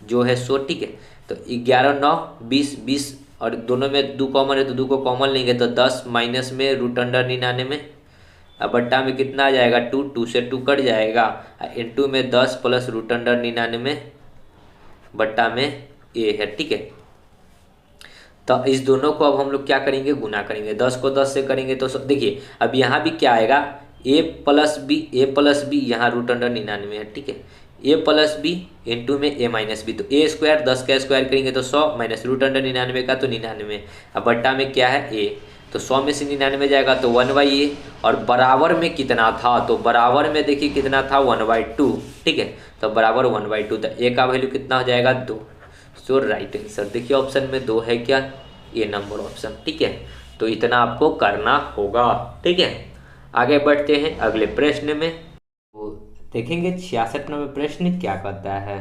जो है 100। ठीक है, तो 11 9 20 20 और दोनों में 2 कॉमन है तो 2 को कॉमन लेंगे तो 10 माइनस में रूट अंडर 99, अब बट्टा में कितना आ जाएगा 2, 2 से 2 कट जाएगा, इंटू में 10 प्लस रूट अंडर 99 बट्टा में ए है। ठीक है, तो इस दोनों को अब हम लोग क्या करेंगे, गुना करेंगे। 10 को 10 से करेंगे तो देखिए अब यहाँ भी क्या आएगा, ए प्लस बी यहाँ रूट अंडर 99 है। ठीक है, ए प्लस बी इंटू में ए माइनस बी, तो ए स्क्वायर 10 का स्क्वायर करेंगे तो 100 माइनस रूट अंडर 99 का तो 99, अब बट्टा में क्या है ए, तो 100 में से 99 जाएगा तो 1/a, और बराबर में कितना था, तो बराबर में देखिए कितना था 1/2। ठीक है, तो बराबर 1/2, तो ए का वैल्यू कितना हो जाएगा 2। सो राइट आंसर देखिए ऑप्शन में 2 है क्या, ए नंबर ऑप्शन। ठीक है, तो इतना आपको करना होगा। ठीक है, आगे बढ़ते हैं अगले प्रश्न में, तो देखेंगे 66 नंबर प्रश्न क्या कहता है।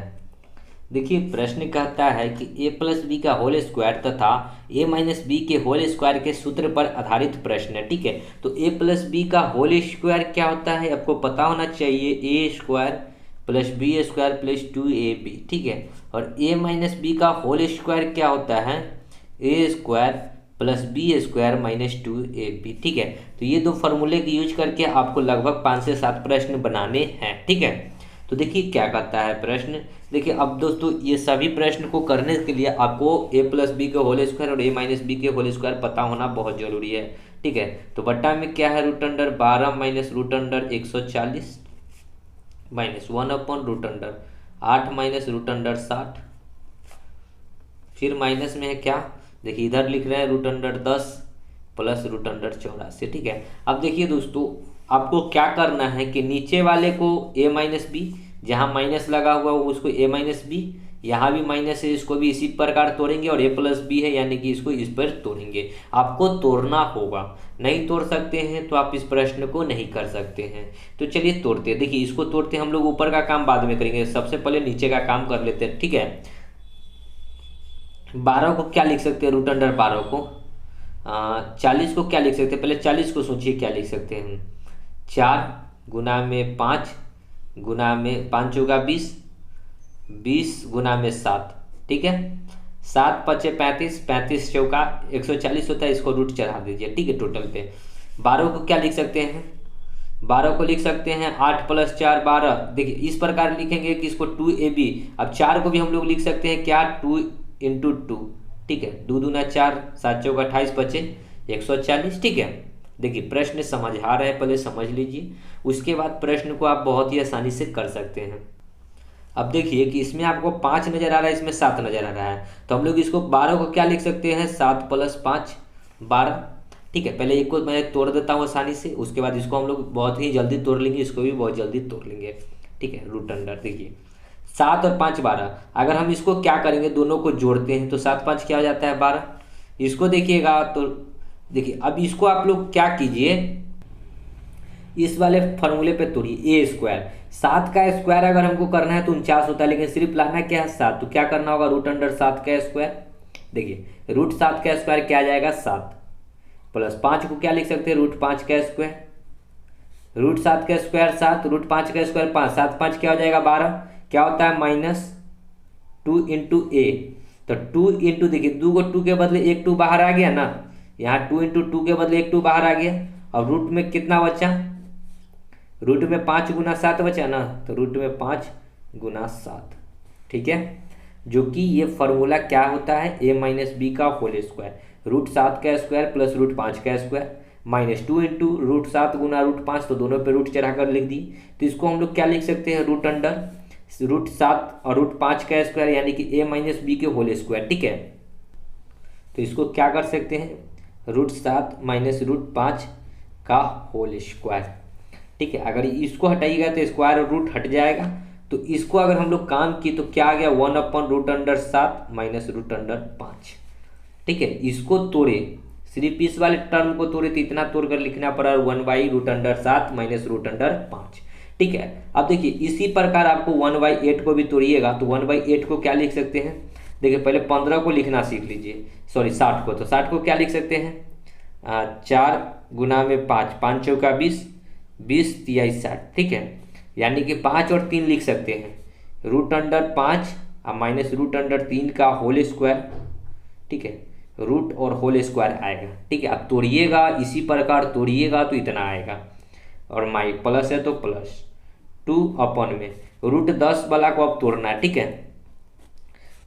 देखिए प्रश्न कहता है कि ए प्लस बी का होल स्क्वायर तथा ए माइनस बी के होल स्क्वायर के सूत्र पर आधारित प्रश्न है। ठीक है, तो ए प्लस बी का होल स्क्वायर क्या होता है आपको पता होना चाहिए, A square plus B square plus 2ab। ठीक है, और ए माइनस बी का होल स्क्वायर क्या होता है, A square plus B square minus 2ab। ठीक है, तो ये दो फार्मूले की यूज करके आपको लगभग 5 से 7 प्रश्न बनाने हैं। ठीक है, तो देखिए क्या कहता है प्रश्न। देखिए अब दोस्तों ये सभी प्रश्न को करने के लिए आपको ए प्लस बी के होल स्क्वायर और ए माइनस बी के होल स्क्वायर पता होना बहुत जरूरी है। ठीक है, तो बट्टा में क्या है, root under 12 minus root under 140 minus 1 root under 8 minus root under 60, फिर माइनस में है क्या, देखिए इधर लिख रहे हैं root under 10 plus root under 84। ठीक है, अब देखिए दोस्तों आपको क्या करना है कि नीचे वाले को ए माइनस बी, जहाँ माइनस लगा हुआ हो उसको ए माइनस बी, यहाँ भी माइनस है इसको भी इसी प्रकार तोड़ेंगे, और ए प्लस बी है यानी कि इसको इस पर तोड़ेंगे। आपको तोड़ना होगा, नहीं तोड़ सकते हैं तो आप इस प्रश्न को नहीं कर सकते हैं। तो चलिए तोड़ते हैं। देखिए इसको तोड़ते हम लोग ऊपर का काम बाद में करेंगे, सबसे पहले नीचे का काम कर लेते हैं। ठीक है, 12 को क्या लिख सकते हैं, रूट अंडर 12 को 40 को क्या लिख सकते हैं, पहले 40 को सोचिए क्या लिख सकते हैं, 4 गुना में 5 गुना में 5 चौका 20, 20 गुना में 7। ठीक है, 7 पचे 35, 35 चौका 140 होता है, इसको रूट चढ़ा दीजिए। ठीक है, टोटल पे 12 को क्या लिख सकते हैं, 12 को लिख सकते हैं 8 प्लस 4 12। देखिए इस प्रकार लिखेंगे कि इसको 2ab, अब 4 को भी हम लोग लिख सकते हैं क्या, 2 इंटू 2। ठीक है, 2 दूना 4, 7 चौका 28 बचे 140। ठीक है, देखिए प्रश्न समझ आ रहा है, पहले समझ लीजिए, उसके बाद प्रश्न को आप बहुत ही आसानी से कर सकते हैं। अब देखिए कि इसमें आपको 5 नजर आ रहा है, इसमें 7 नजर आ रहा है, तो हम लोग इसको 12 को क्या लिख सकते हैं, 7 प्लस 5 12। ठीक है, पहले एक को मैं तोड़ देता हूँ आसानी से, उसके बाद इसको हम लोग बहुत ही जल्दी तोड़ लेंगे, इसको भी बहुत जल्दी तोड़ लेंगे। ठीक है, रूट अंडर देखिए 7 और 5 12, अगर हम इसको क्या करेंगे दोनों को जोड़ते हैं तो 7 5 क्या हो जाता है 12। इसको देखिएगा तो देखिए अब इसको आप लोग क्या कीजिए, इस वाले फॉर्मूले पे तोड़िए। ए स्क्वायर, 7 का स्क्वायर अगर हमको करना है तो 49 होता है, लेकिन सिर्फ लाना क्या है 7, तो क्या करना होगा रूट अंडर 7 का स्क्वायर। देखिए रूट 7 का स्क्वायर क्या आ जाएगा 7, प्लस 5 को क्या लिख सकते हैं रूट 5 का स्क्वायर। रूट 7 का स्क्वायर 7, रूट 5 का स्क्वायर 5, 7 5 क्या हो जाएगा 12, क्या होता है -2 इंटू ए। तो 2 इंटू, देखिए 2 को 2 के बदले एक 2 बाहर आ गया ना, यहाँ 2 इंटू 2 के बदले एक 2 बाहर आ गया। और रूट में कितना बचा, रूट में 5 गुना 7 बचा ना, तो रूट में 5 गुना 7, ठीक है। जो कि ये फॉर्मूला क्या होता है, a माइनस बी का होल स्क्वायर, रूट 7 का स्क्वायर प्लस रूट 5 का स्क्वायर -2 इंटू रूट 7 गुना रूट 5, तो दोनों पे रूट चढ़ाकर लिख दी। तो इसको हम लोग क्या लिख सकते हैं, रूट अंडर रूट 7 और रूट 5 का स्क्वायर, यानी कि a माइनस बी के होल स्क्वायर, ठीक है। तो इसको क्या कर सकते हैं, रूट 7 माइनस रूट 5 का होल स्क्वायर, ठीक है। अगर इसको हटाइएगा तो स्क्वायर और रूट हट जाएगा, तो इसको अगर हम लोग काम की तो क्या आ गया 1/√7 माइनस रूट अंडर 5, ठीक है। इसको तोड़े, सिर्फ इस वाले टर्म को तोड़े तो इतना तोड़ कर लिखना पड़ा 1/√7 माइनस रूट अंडर 5, ठीक है। अब देखिए इसी प्रकार आपको 1/8 को भी तोड़िएगा, तो 1/8 को क्या लिख सकते हैं, देखिए पहले 15 को लिखना सीख लीजिए, सॉरी 60 को, तो 60 को क्या लिख सकते हैं 4 गुना में 5, 5 चौका 20, 20 तिहाई 60, ठीक है। यानी कि 5 और 3 लिख सकते हैं, रूट अंडर 5 और माइनस रूट अंडर 3 का होल स्क्वायर, ठीक है। रूट और होल स्क्वायर आएगा, ठीक है। अब तोड़िएगा इसी प्रकार तोड़िएगा तो इतना आएगा, और माई प्लस है तो प्लस 2 अपन में रूट 10 वाला को अब तोड़ना है, ठीक है।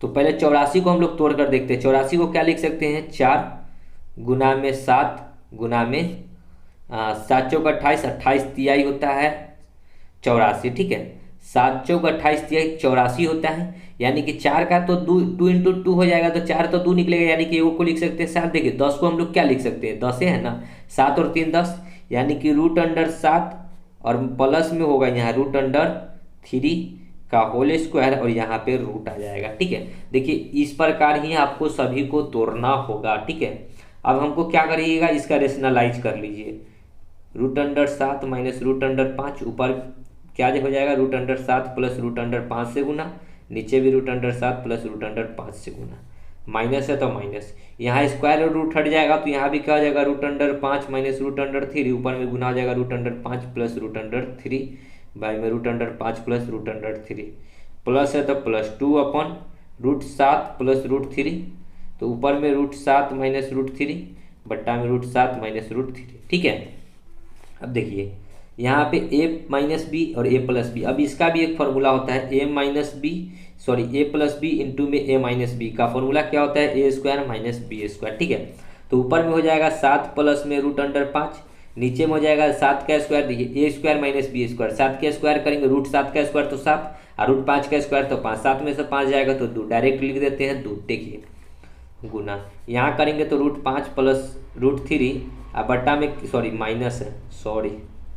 तो पहले 84 को हम लोग तोड़ कर देखते हैं। 84 को क्या लिख सकते हैं 4 गुना में 7 गुना में 7 चौक 28, 28 तिहाई होता है 84, ठीक है। 7 चौक 28 तिहाई 84 होता है, यानी कि 4 का तो 2 इंटू 2 हो जाएगा, तो 4 तो 2 निकलेगा, यानी कि एगो को लिख सकते हैं 7। देखिए 10 को हम लोग क्या लिख सकते हैं 10 है ना, 7 और 3 10, यानी कि रूट अंडर 7 और प्लस में होगा यहाँ रूट अंडर 3 का होल स्क्वायर, और यहाँ पे रूट आ जाएगा, ठीक है। देखिए इस प्रकार ही आपको सभी को तोड़ना होगा, ठीक है। अब हमको क्या करिएगा, इसका रेशनलाइज कर लीजिए, root under 7 minus root under 5, ऊपर क्या हो जाएगा root under 7 plus root under 5 से गुना, नीचे भी root under 7 plus root under 5 से गुना, माइनस है तो माइनस, यहाँ स्क्वायर और रूट हट जाएगा, तो यहाँ भी क्या हो जाएगा root under 5 minus root under 3, ऊपर में गुना हो जाएगा root under 5 plus root under 3 by में root under 5 plus root under 3, plus है तो प्लस 2 अपन रूट 7 प्लस रूट 3, तो ऊपर में रूट 7 माइनस रूट 3 बट्टा में रूट 7 माइनस रूट 3, ठीक है। अब देखिए यहाँ पे a माइनस बी और a प्लस बी, अब इसका भी एक फार्मूला होता है a minus b, sorry a plus b into में a माइनस बी का फॉर्मूला क्या होता है a square minus b square, ठीक है। तो ऊपर में हो जाएगा 7 प्लस में रूट अंडर 5, नीचे में हो जाएगा 7 का स्क्वायर, देखिए a square minus b square, 7 का स्क्वायर करेंगे रूट 7 का स्क्वायर तो 7 और रूट 5 का स्क्वायर तो 5, 7 में से 5 जाएगा तो 2, डायरेक्ट लिख देते हैं 2, देखिए गुना, यहाँ करेंगे तो रूट 5 प्लस रूट 3 और बट्टा में सॉरी माइनस है, सॉरी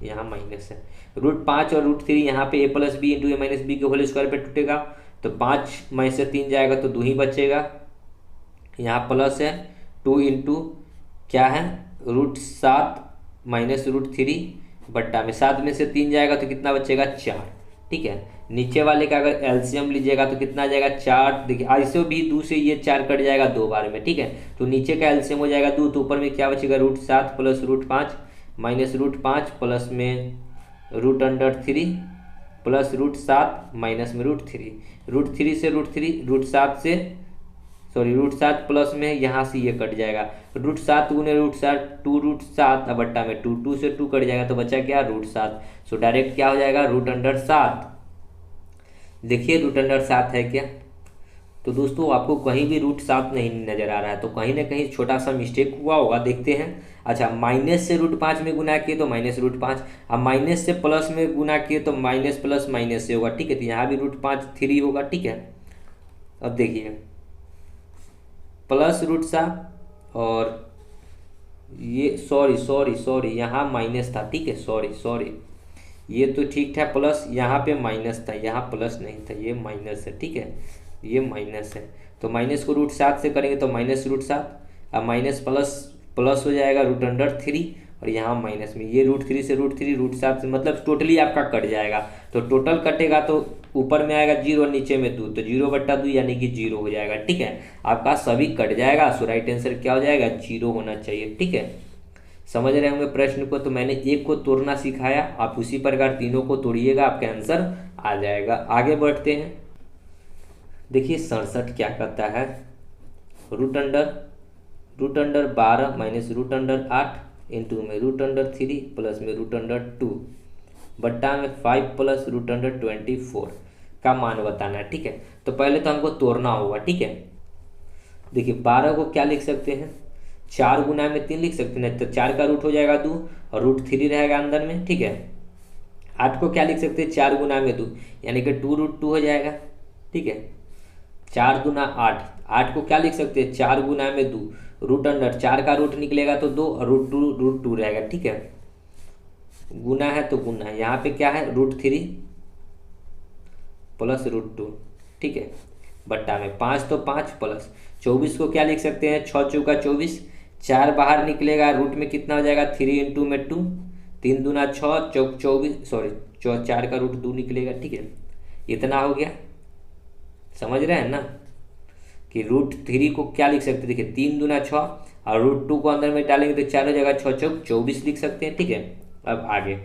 यहाँ माइनस है, रूट 5 और रूट 3 यहाँ पे a plus b into a minus B के होल स्क्वायर पे टूटेगा, तो 5 में से 3 जाएगा तो 2 ही बचेगा, यहाँ प्लस है 2 इंटू क्या है रूट 7 माइनस रूट 3 बट्टा में 7 में से 3 जाएगा तो कितना बचेगा 4, ठीक है। नीचे वाले का अगर एलसीएम लीजिएगा तो कितना आ जाएगा 4, देखिए ऐसे भी 2 से ये 4 कट जाएगा 2 बार में, ठीक है। तो नीचे का एलसीएम हो जाएगा 2, तो ऊपर में क्या बचेगा root 7 plus root 5 minus root 5 plus में root under 3 plus root 7 minus में रूट 3, रूट 3 से रूट 3, रूट 7 से सॉरी रूट 7 प्लस में यहाँ से ये कट जाएगा, रूट 7 गुने रूट 7 2 रूट 7 बट्टा में 2, 2 से 2 कट जाएगा तो बचा क्या रूट 7, सो डायरेक्ट क्या हो जाएगा रूट अंडर 7, देखिए रूट अंडर 7 है क्या। तो दोस्तों आपको कहीं भी रूट 7 नहीं नजर आ रहा है, तो कहीं ना कहीं छोटा सा मिस्टेक हुआ होगा, देखते हैं। अच्छा माइनस से रूट 5 में गुना किए तो माइनस रूट 5, अब माइनस से प्लस में गुना किए तो माइनस प्लस माइनस से होगा, ठीक है। तो यहाँ भी रूट 5 3 होगा, ठीक है। अब देखिए प्लस रूट 7 और ये सॉरी यहाँ माइनस था, ठीक है, सॉरी ये तो ठीक था, प्लस यहाँ पे माइनस था, यहाँ प्लस नहीं था, ये माइनस है, ठीक है, ये माइनस है। तो माइनस को रूट 7 से करेंगे तो माइनस रूट 7, अब माइनस प्लस प्लस हो जाएगा √3 और यहाँ माइनस में ये √3 से √3 √7 से, मतलब टोटली आपका कट जाएगा। तो टोटल कटेगा तो ऊपर में आएगा 0 और नीचे में 2, तो 0/2 यानी कि 0 हो जाएगा। ठीक है, आपका सभी कट जाएगा। सो राइट आंसर क्या हो जाएगा? 0 होना चाहिए। ठीक है, समझ रहे होंगे प्रश्न को। तो मैंने एक को तोड़ना सिखाया, आप उसी प्रकार तीनों को तोड़िएगा, आपका आंसर आ जाएगा। आगे बढ़ते हैं। देखिए 67 क्या करता है, √12 माइनस √8 इंटू में √3 प्लस में √2 बट्टा में 5 प्लस √24 का मान बताना है। ठीक है, तो पहले तो हमको तोड़ना होगा। ठीक है, देखिए 12 को क्या लिख सकते हैं, 4 गुना में 3 लिख सकते हैं, तो 4 का रूट हो जाएगा 2 और √3 रहेगा अंदर में। ठीक है, 8 को क्या लिख सकते हैं, 4 गुना में 2 यानी कि 2√2 हो जाएगा। ठीक है, 4 दूना 8, 8 को क्या लिख सकते हैं, 4 गुना में 2 4 का रूट निकलेगा तो 2 और √2 रहेगा। ठीक है, गुना है तो गुना है, यहाँ पे क्या है √3 प्लस √2। ठीक है, बट्टा में 5 तो 5 प्लस 24 को क्या लिख सकते हैं, 6 चौका 24, 4 बाहर निकलेगा, रूट में कितना हो जाएगा 3 इंटू में 2, 3 दूना 6 चौक 24, सॉरी 4 का रूट 2 निकलेगा। ठीक है, इतना हो गया। समझ रहे हैं ना कि √3 को क्या लिख सकते हैं, देखिए 3 दूना 6 और √2 को अंदर में डालेंगे तो 4 हो जाएगा, 6 चौक 24 लिख सकते हैं। ठीक है, अब आगे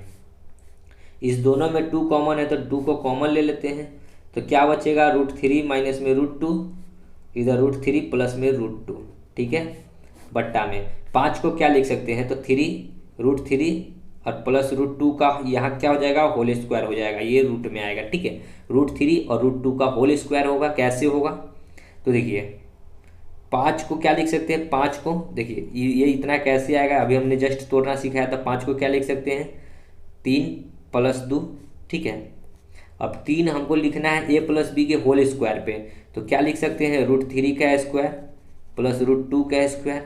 इस दोनों में 2 कॉमन है तो 2 को कॉमन ले लेते हैं, तो क्या बचेगा √3 माइनस में √2, इधर √3 प्लस में √2। ठीक है, बट्टा में 5 को क्या लिख सकते हैं, तो 3 और प्लस √2 का यहाँ क्या हो जाएगा, होल स्क्वायर हो जाएगा, ये रूट में आएगा। ठीक है, √3 और √2 का होल स्क्वायर होगा। कैसे होगा, तो देखिए 5 को क्या लिख सकते हैं, 5 को देखिए ये इतना कैसे आएगा, अभी हमने जस्ट तोड़ना सिखाया था। 5 को क्या लिख सकते हैं, 3 प्लस 2। ठीक है, अब 3 हमको लिखना है a प्लस बी के होल स्क्वायर पे, तो क्या लिख सकते हैं, √3 का स्क्वायर प्लस √2 का स्क्वायर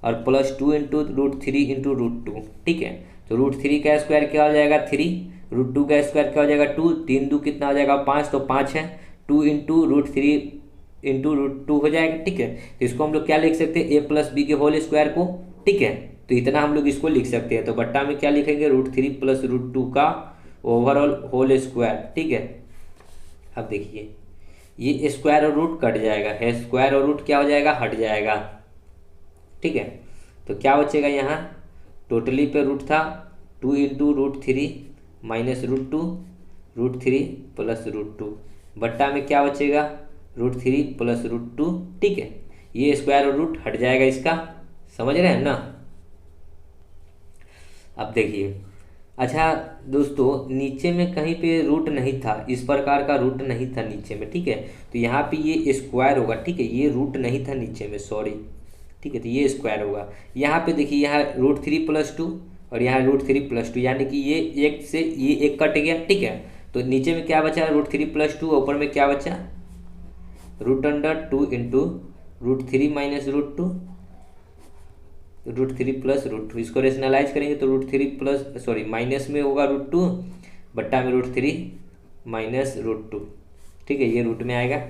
और प्लस 2 इंटू √3 इंटू √2। ठीक है, तो √3 का स्क्वायर क्या हो जाएगा 3, √2 का स्क्वायर क्या हो जाएगा 2, 3 2 कितना हो जाएगा 5, तो 5 है, 2 इंटू √3 इंटू √2 हो जाएगा। ठीक है, तो इसको हम लोग क्या लिख सकते हैं, a प्लस बी के होल स्क्वायर को। ठीक है, तो इतना हम लोग इसको लिख सकते हैं। तो बट्टा में क्या लिखेंगे, √3 प्लस √2 का ओवरऑल होल स्क्वायर। ठीक है, अब देखिए ये स्क्वायर और रूट कट जाएगा है, स्क्वायर और रूट क्या हो जाएगा, हट जाएगा। ठीक है, तो क्या बचेगा, यहाँ टोटली पे रूट था 2 इंटू √3 माइनस √2 √3 प्लस √2 बट्टा में क्या बचेगा, √3 प्लस √2। ठीक है, ये स्क्वायर और रूट हट जाएगा इसका। समझ रहे हैं ना। अब देखिए, अच्छा दोस्तों नीचे में कहीं पे रूट नहीं था, इस प्रकार का रूट नहीं था नीचे में। ठीक है, तो यहाँ पे ये स्क्वायर होगा। ठीक है, ये रूट नहीं था नीचे में, सॉरी। ठीक है, तो ये स्क्वायर होगा। यहाँ पे देखिए यहाँ √3 प्लस 2 और यहाँ √3 प्लस 2 यानी कि ये एक से ये एक कट गया। ठीक है, तो नीचे में क्या बचा, √3 प्लस 2, ऊपर में क्या बचा, √2 इंटू √3 माइनस √2 √3 प्लस √2। इसको रेशनलाइज करेंगे तो √3 प्लस सॉरी माइनस में होगा √2 बट्टा में √3 माइनस √2। ठीक है, ये रूट में आएगा।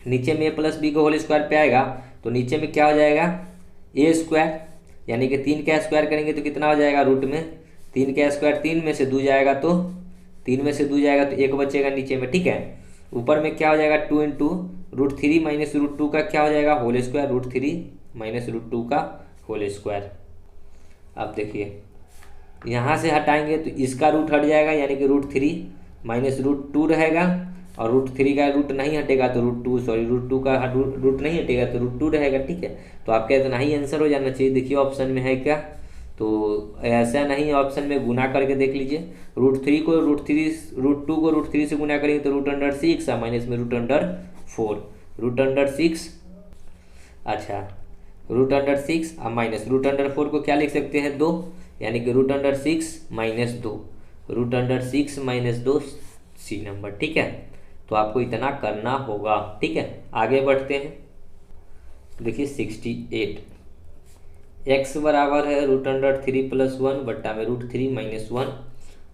नीचे में a प्लस बी को होल स्क्वायर पे आएगा तो नीचे में क्या हो जाएगा, a स्क्वायर यानी कि 3 का स्क्वायर करेंगे तो कितना हो जाएगा, रूट में 3 का स्क्वायर 3 में से 2 जाएगा तो 3 में से 2 जाएगा तो 1 बचेगा नीचे में। ठीक है, ऊपर में क्या हो जाएगा 2 इंटू √3 माइनस √2 का क्या हो जाएगा, होल स्क्वायर √3 माइनस √2 का होल स्क्वायर। अब देखिए यहाँ से हटाएंगे तो इसका रूट हट जाएगा यानी कि √3 माइनस √2 रहेगा और √3 का रूट नहीं हटेगा तो √2 का रूट नहीं हटेगा तो √2 रहेगा। ठीक है, तो आपका इतना ही आंसर हो जाना चाहिए। देखिए ऑप्शन में है क्या, तो ऐसा नहीं, ऑप्शन में गुना करके देख लीजिए। √2 को √3 से गुना करेंगे तो √6 और माइनस में √4 √6। अच्छा √6 और माइनस √4 को क्या लिख सकते हैं 2 यानी कि √6 माइनस 2 √6 माइनस 2 सी नंबर। ठीक है, तो आपको इतना करना होगा। ठीक है, आगे बढ़ते हैं। देखिए 68 x बराबर है √3 प्लस 1 बट्टा में √3 माइनस 1,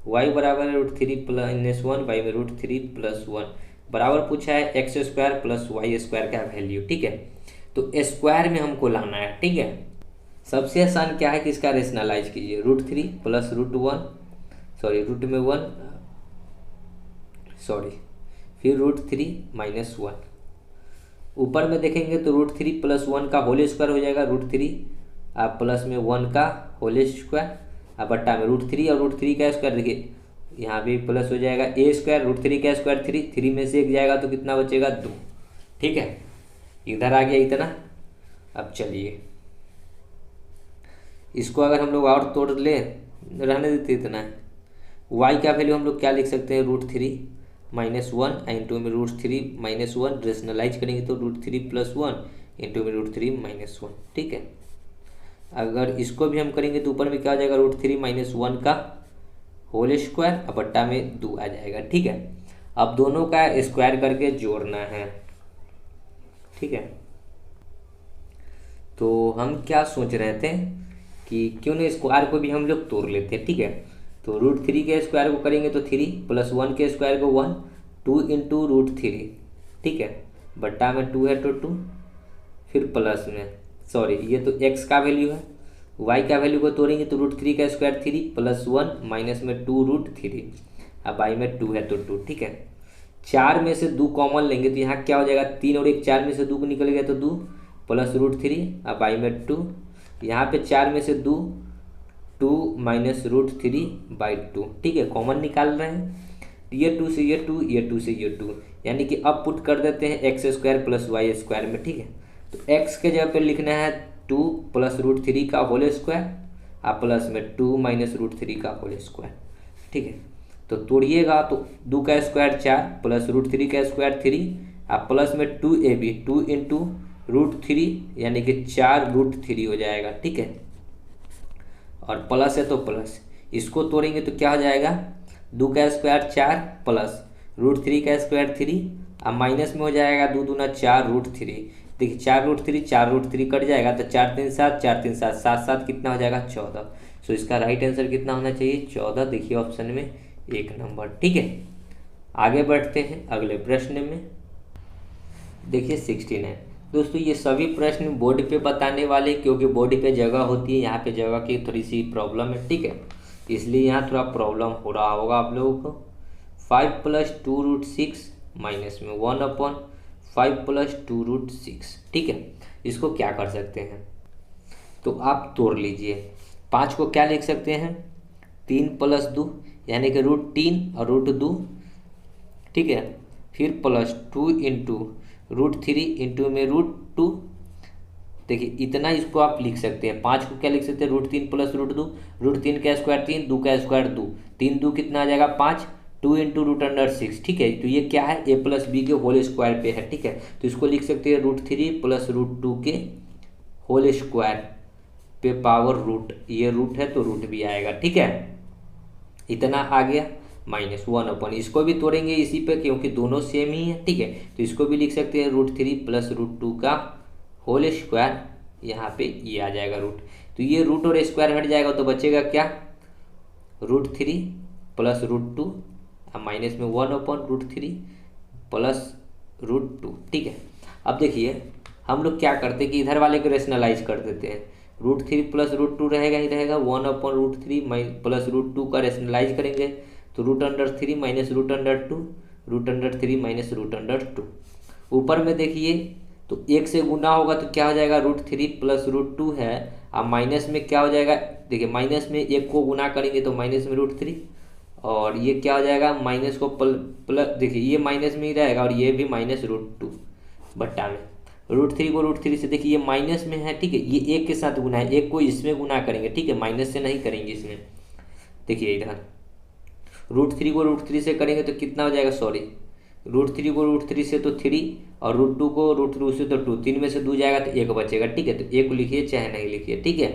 y बराबर है √3 माइनस 1 बाई में √3 प्लस 1 बराबर पूछा है x square plus y square का वैल्यू। ठीक है, तो स्क्वायर में हमको लाना है। ठीक है, सबसे आसान क्या है कि इसका रेशनलाइज कीजिए, √3 प्लस √1, सॉरी रूट में 1, सॉरी फिर √3 माइनस 1। ऊपर में देखेंगे तो √3 प्लस 1 का होल स्क्वायर हो जाएगा, √3 आप प्लस में 1 का होल स्क्वायर, अब बट्टा में √3 और √3 का स्क्वायर, देखिए यहाँ भी प्लस हो जाएगा a स्क्वायर, √3 का स्क्वायर 3, 3 में से 1 जाएगा तो कितना बचेगा 2। ठीक है, इधर आ गया इतना। अब चलिए इसको अगर हम लोग और तोड़ ले, रहने देते इतना, y का वैल्यू हम लोग क्या लिख सकते हैं, √3 माइनस 1 इंटू में √3 माइनस 1, रेशनलाइज करेंगे तो √3 प्लस 1 इंटू में √3 माइनस 1। ठीक है, अगर इसको भी हम करेंगे तो ऊपर में क्या हो जाएगा, √3 माइनस 1 का होल स्क्वायर, अब बट्टा में 2 आ जाएगा। ठीक है, अब दोनों का स्क्वायर करके जोड़ना है। ठीक है, तो हम क्या सोच रहे थे कि क्यों नहीं स्क्वायर को भी हम लोग तोड़ लेते हैं। ठीक है, तो √3 के स्क्वायर को करेंगे तो 3 प्लस 1 के स्क्वायर को 1, 2 इंटू √3। ठीक है, बट्टा में 2 है तो 2, फिर प्लस में, सॉरी ये तो x का वैल्यू है, y का वैल्यू को तोड़ेंगे तो √3 का स्क्वायर 3 प्लस 1 माइनस में 2√3, अब y में 2 है तो 2। ठीक है, 4 में से 2 कॉमन लेंगे तो यहाँ क्या हो जाएगा, 3 और 1 4 में से 2 को निकल गया तो 2 प्लस √3, अब y में 2, यहाँ पे 4 में से 2 माइनस √3/2। ठीक है, कॉमन निकाल रहे हैं, ये 2 से ये 2, ये 2 से ये 2, यानी कि अब पुट कर देते हैं x square plus y square में। ठीक है, तो x के जगह पे लिखना है 2 प्लस √3 का होल स्क्वायर, आप प्लस में 2 माइनस √3 का होल स्क्वायर। ठीक है, तो तोड़िएगा तो 2 का स्क्वायर 4 प्लस √3 का स्क्वायर 3, आप प्लस में 2ab 2 इंटू √3 यानी कि 4√3 हो जाएगा। ठीक है, और प्लस है तो प्लस, इसको तोड़ेंगे तो क्या हो जाएगा, 2 का स्क्वायर 4 प्लस √3 का स्क्वायर 3, अब माइनस में हो जाएगा 2 दूना 4√3। देखिए 4√3 कट जाएगा तो 4 3 7, 4 3 7, 7 7 कितना हो जाएगा 14। सो इसका राइट आंसर कितना होना चाहिए 14। देखिए ऑप्शन में 1 नंबर। ठीक है, आगे बढ़ते हैं अगले प्रश्न में। देखिए 69 दोस्तों, ये सभी प्रश्न बोर्ड पे बताने वाले, क्योंकि बोर्ड पे जगह होती है, यहाँ पे जगह की थोड़ी सी प्रॉब्लम है। ठीक है, इसलिए यहाँ थोड़ा प्रॉब्लम हो रहा होगा आप लोगों को। 5 प्लस 2√6 माइनस में 1/5 प्लस 2√6। ठीक है, इसको क्या कर सकते हैं, तो आप तोड़ लीजिए। 5 को क्या लिख सकते हैं, 3 प्लस 2 यानी कि √3 और √2। ठीक है, फिर प्लस 2 इंटू √3 इंटू में √2। देखिए इतना इसको आप लिख सकते हैं। 5 को क्या लिख सकते हैं, √3 प्लस √2, √3 का स्क्वायर 3, 2 का स्क्वायर 2, 3 2 कितना आ जाएगा 5, 2 इंटू √6। ठीक है, तो ये क्या है, a प्लस बी के होल स्क्वायर पे है। ठीक है, तो इसको लिख सकते हैं √3 प्लस √2 के होल स्क्वायर पे पावर रूट, ये रूट है तो रूट भी आएगा। ठीक है, इतना आ गया माइनस 1/, इसको भी तोड़ेंगे इसी पे क्योंकि दोनों सेम ही है। ठीक है, तो इसको भी लिख सकते हैं √3 प्लस √2 का होल स्क्वायर, यहाँ पे ये आ जाएगा रूट, तो ये रूट और स्क्वायर हट जाएगा तो बचेगा क्या, √3 प्लस √2 माइनस में 1/√3 प्लस √2। ठीक है, अब देखिए हम लोग क्या करते हैं कि इधर वाले को रेशनलाइज कर देते हैं, √3 प्लस √2 रहेगा ही रहेगा, 1/√3 प्लस √2 का रेशनलाइज करेंगे तो √3 माइनस √2, √3 माइनस √2। ऊपर में देखिए तो 1 से गुना होगा तो क्या हो जाएगा, √3 प्लस √2 है, अब माइनस में क्या हो जाएगा, देखिए माइनस में 1 को गुना करेंगे तो माइनस में √3, और ये क्या हो जाएगा माइनस को प्लस, देखिए ये माइनस में ही रहेगा और ये भी माइनस √2 बट्टा में √3 को √3 से, देखिए ये माइनस में है। ठीक है, ये 1 के साथ गुना है, 1 को इसमें गुना करेंगे। ठीक है, माइनस से नहीं करेंगे इसमें। देखिए इधर √3 को √3 से करेंगे तो कितना हो जाएगा, सॉरी √3 को √3 से तो 3 और √2 को √2 से तो 2, 3 में से 2 जाएगा तो 1 बचेगा। ठीक है, तो 1 लिखिए चाहे नहीं लिखिए। ठीक है,